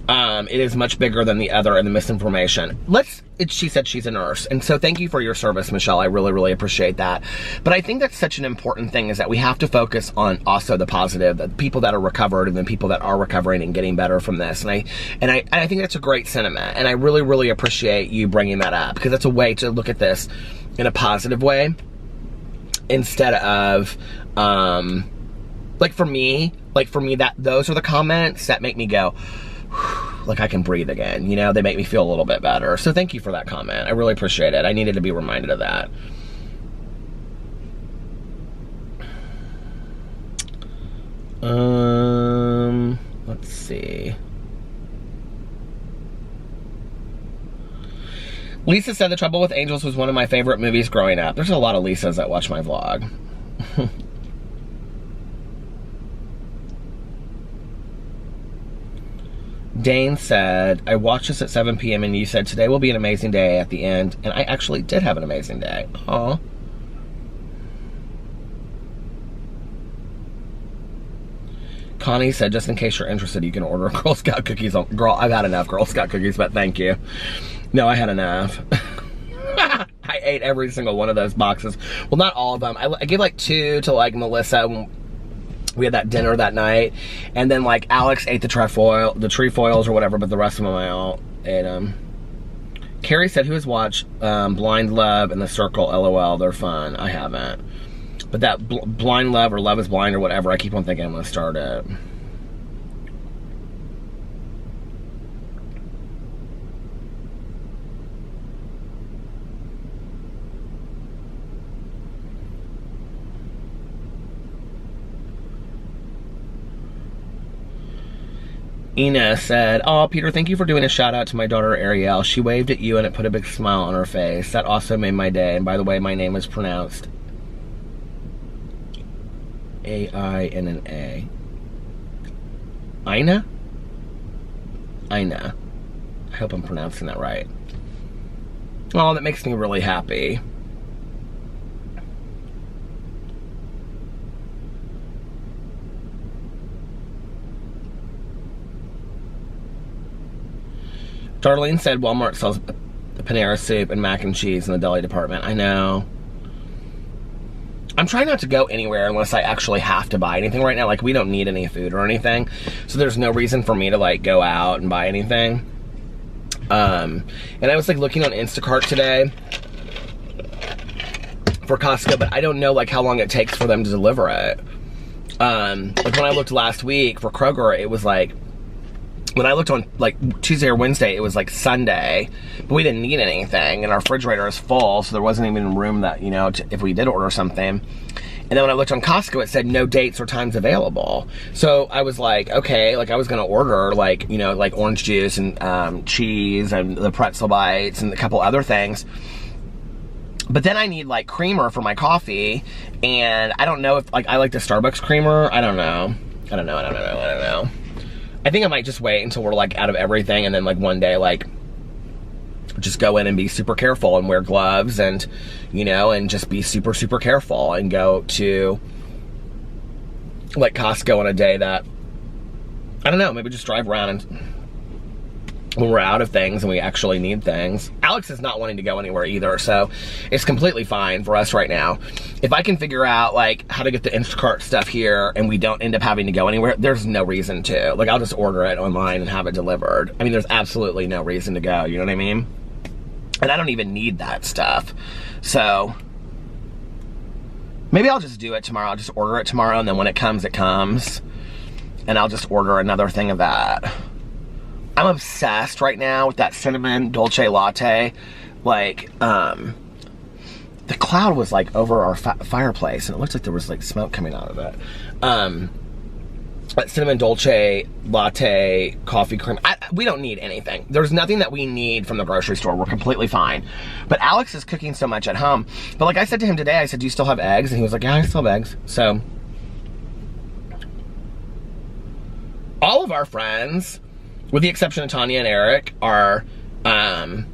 It is much bigger than the other and the misinformation. She said she's a nurse, and so thank you for your service, Michelle. I really, really appreciate that. But I think that's such an important thing, is that we have to focus on also the positive, the people that are recovered and the people that are recovering and getting better from this. And I think that's a great sentiment, and I really, really appreciate you bringing that up, because that's a way to look at this in a positive way instead of, like for me, that those are the comments that make me go, like I can breathe again, you know, they make me feel a little bit better. So thank you for that comment. I really appreciate it. I needed to be reminded of that. Let's see. Lisa said The Trouble with Angels was one of my favorite movies growing up. There's a lot of Lisas that watch my vlog. Dane said, I watched this at 7 p.m. and you said today will be an amazing day at the end, and I actually did have an amazing day. Aw. Connie said, just in case you're interested, you can order Girl Scout cookies. Girl, I've had enough Girl Scout cookies, but thank you. No, I had enough. I ate every single one of those boxes. Well, not all of them. I gave like 2 to like Melissa. We had that dinner that night, and then like Alex ate the trefoils or whatever, but the rest of them I all ate them. Carrie said, who has watched Blind Love and The Circle? LOL, they're fun. I haven't. But that Blind Love or Love is Blind or whatever, I keep on thinking I'm gonna start it. Ina said, oh, Peter, thank you for doing a shout out to my daughter Ariel. She waved at you and it put a big smile on her face. That also made my day. And by the way, my name is pronounced A-I-N-N-A. Ina? Ina. I hope I'm pronouncing that right. Oh, that makes me really happy. Darlene said Walmart sells Panera soup and mac and cheese in the deli department. I know. I'm trying not to go anywhere unless I actually have to buy anything right now. Like, we don't need any food or anything. So there's no reason for me to, like, go out and buy anything. And I was, like, looking on Instacart today for Costco, but I don't know, like, how long it takes for them to deliver it. Like, when I looked last week for Kroger, it was, like, when I looked on, like, Tuesday or Wednesday, it was, like, Sunday, but we didn't need anything, and our refrigerator is full, so there wasn't even room that, you know, if we did order something. And then when I looked on Costco, it said no dates or times available. So I was like, okay, like, I was gonna order, like, you know, like orange juice and cheese and the pretzel bites and a couple other things. But then I need, like, creamer for my coffee, and I don't know if, like, I like the Starbucks creamer. I don't know. I think I might just wait until we're, like, out of everything, and then, like, one day, like, just go in and be super careful and wear gloves and, you know, and just be super, super careful and go to, like, Costco on a day that, I don't know, maybe just drive around and when we're out of things and we actually need things. Alex is not wanting to go anywhere either, so it's completely fine for us right now. If I can figure out, like, how to get the Instacart stuff here and we don't end up having to go anywhere, there's no reason to. Like, I'll just order it online and have it delivered. I mean, there's absolutely no reason to go, you know what I mean? And I don't even need that stuff. So maybe I'll just do it tomorrow. I'll just order it tomorrow, and then when it comes, and I'll just order another thing of that. I'm obsessed right now with that cinnamon dolce latte. Like, the cloud was like over our fireplace, and it looked like there was like smoke coming out of it. That cinnamon dolce latte coffee cream. We don't need anything. There's nothing that we need from the grocery store. We're completely fine. But Alex is cooking so much at home. But like I said to him today, I said, do you still have eggs? And he was like, yeah, I still have eggs. So all of our friends, with the exception of Tanya and Eric, are, well,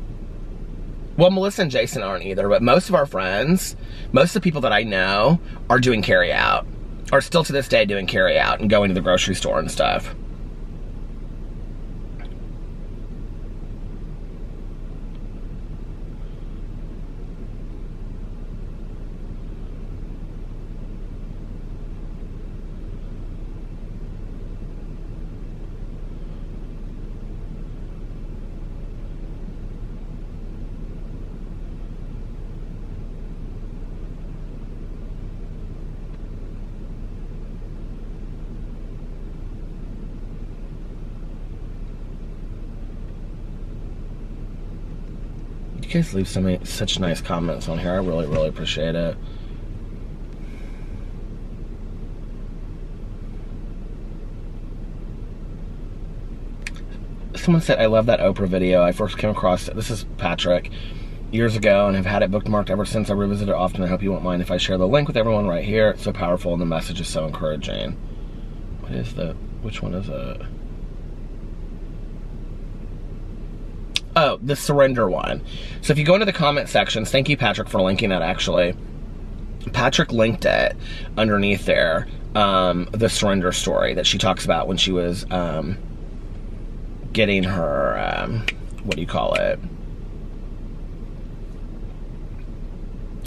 Melissa and Jason aren't either, but most of our friends, most of the people that I know are doing carry out, are still to this day doing carry out and going to the grocery store and stuff. You guys leave such nice comments on here. I really, really appreciate it. Someone said, I love that Oprah video. I first came across it. This is Patrick. Years ago, and have had it bookmarked ever since. I revisit it often. I hope you won't mind if I share the link with everyone right here. It's so powerful and the message is so encouraging. Which one is it? Oh, the surrender one. So if you go into the comment sections, thank you, Patrick, for linking that, actually. Patrick linked it underneath there, the surrender story that she talks about when she was getting her, what do you call it?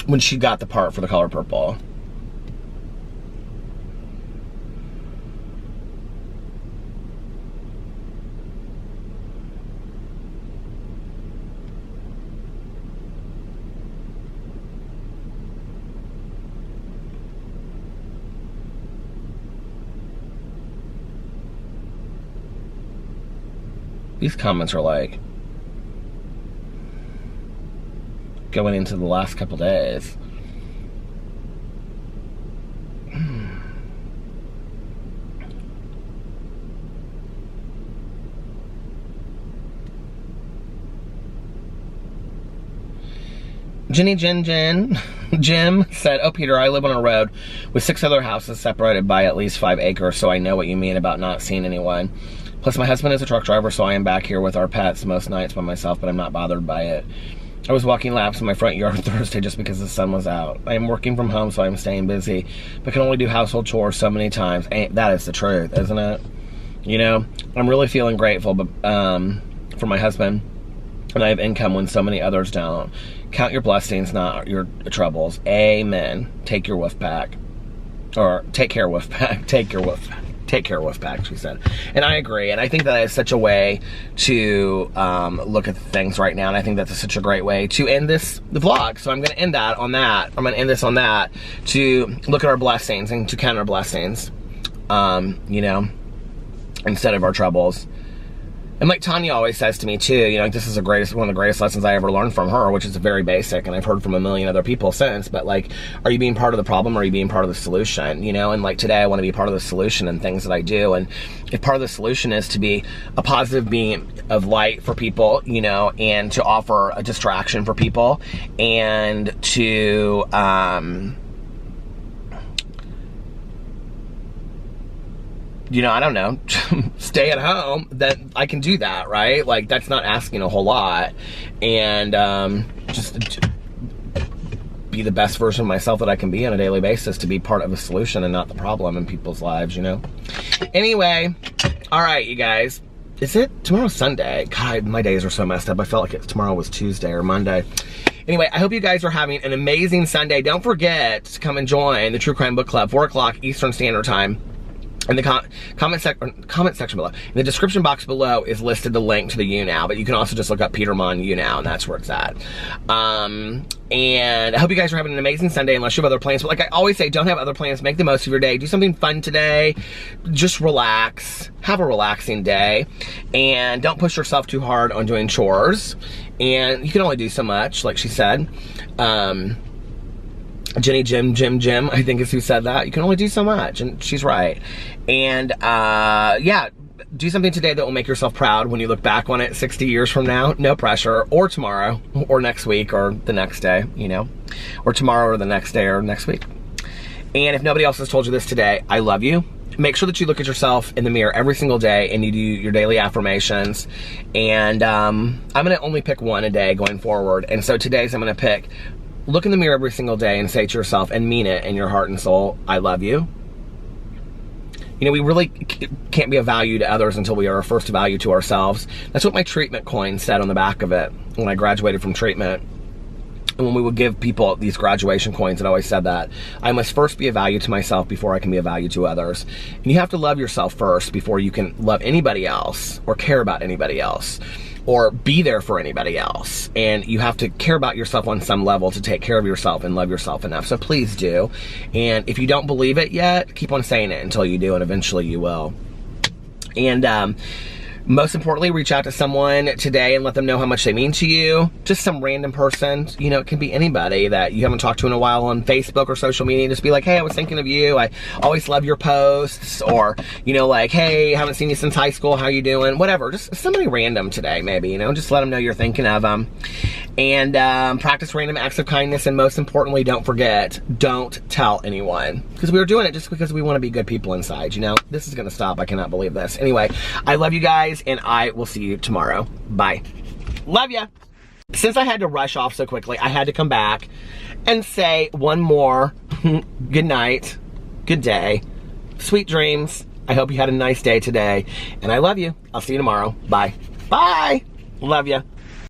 When she got the part for The Color Purple. These comments are like going into the last couple days. Jim said, oh, Peter, I live on a road with 6 other houses separated by at least 5 acres, so I know what you mean about not seeing anyone. Plus, my husband is a truck driver, so I am back here with our pets most nights by myself, but I'm not bothered by it. I was walking laps in my front yard Thursday just because the sun was out. I am working from home, so I'm staying busy, but can only do household chores so many times. That is the truth, isn't it? You know, I'm really feeling grateful for my husband, and I have income when so many others don't. Count your blessings, not your troubles. Amen. Take your wolf pack. Or, take care, wolf pack. Take care, wolf pack, she said. And I agree, and I think that is such a way to look at things right now, and I think that's such a great way to end the vlog. So I'm going to end that on that. I'm going to end this on that, to look at our blessings and to count our blessings, you know, instead of our troubles. And like Tanya always says to me too, you know, like, this is one of the greatest lessons I ever learned from her, which is very basic, and I've heard from a million other people since, but like, are you being part of the problem or are you being part of the solution, you know? And like today I want to be part of the solution in things that I do, and if part of the solution is to be a positive being of light for people, you know, and to offer a distraction for people, and to you know, I don't know, stay at home, then I can do that, right? Like, that's not asking a whole lot. And just be the best version of myself that I can be on a daily basis, to be part of a solution and not the problem in people's lives, you know? Anyway, all right, you guys. Is it? Tomorrow's Sunday. God, my days are so messed up. I felt like tomorrow was Tuesday or Monday. Anyway, I hope you guys are having an amazing Sunday. Don't forget to come and join the True Crime Book Club, 4 o'clock Eastern Standard Time. In the comment section below. In the description box below is listed the link to the YouNow, but you can also just look up Peter Monn YouNow, and that's where it's at. And I hope you guys are having an amazing Sunday, unless you have other plans. But like I always say, don't have other plans. Make the most of your day. Do something fun today. Just relax. Have a relaxing day. And don't push yourself too hard on doing chores. And you can only do so much, like she said. Jenny Jim, I think is who said that. You can only do so much, and she's right. And yeah, do something today that will make yourself proud when you look back on it 60 years from now. No pressure, or tomorrow, or next week, or the next day, you know, or tomorrow, or the next day, or next week. And if nobody else has told you this today, I love you. Make sure that you look at yourself in the mirror every single day and you do your daily affirmations. And I'm gonna only pick one a day going forward. And so today's I'm gonna pick, look in the mirror every single day and say to yourself, and mean it in your heart and soul, I love you. You know, we really can't be of value to others until we are first of value to ourselves. That's what my treatment coin said on the back of it when I graduated from treatment. And when we would give people these graduation coins, it always said that. I must first be of value to myself before I can be of value to others. And you have to love yourself first before you can love anybody else or care about anybody else, or be there for anybody else. And you have to care about yourself on some level to take care of yourself and love yourself enough. So please do. And if you don't believe it yet, keep on saying it until you do, and eventually you will. And most importantly, reach out to someone today and let them know how much they mean to you. Just some random person. You know, it can be anybody that you haven't talked to in a while on Facebook or social media. Just be like, hey, I was thinking of you. I always love your posts. Or, you know, like, hey, haven't seen you since high school. How you doing? Whatever. Just somebody random today, maybe, you know. Just let them know you're thinking of them. And practice random acts of kindness. And most importantly, don't forget, don't tell anyone. Because we were doing it just because we want to be good people inside, you know. This is going to stop. I cannot believe this. Anyway, I love you guys. And I will see you tomorrow. Bye. Love ya. Since I had to rush off so quickly, I had to come back and say one more good night, good day, sweet dreams. I hope you had a nice day today. And I love you. I'll see you tomorrow. Bye. Bye. Love ya.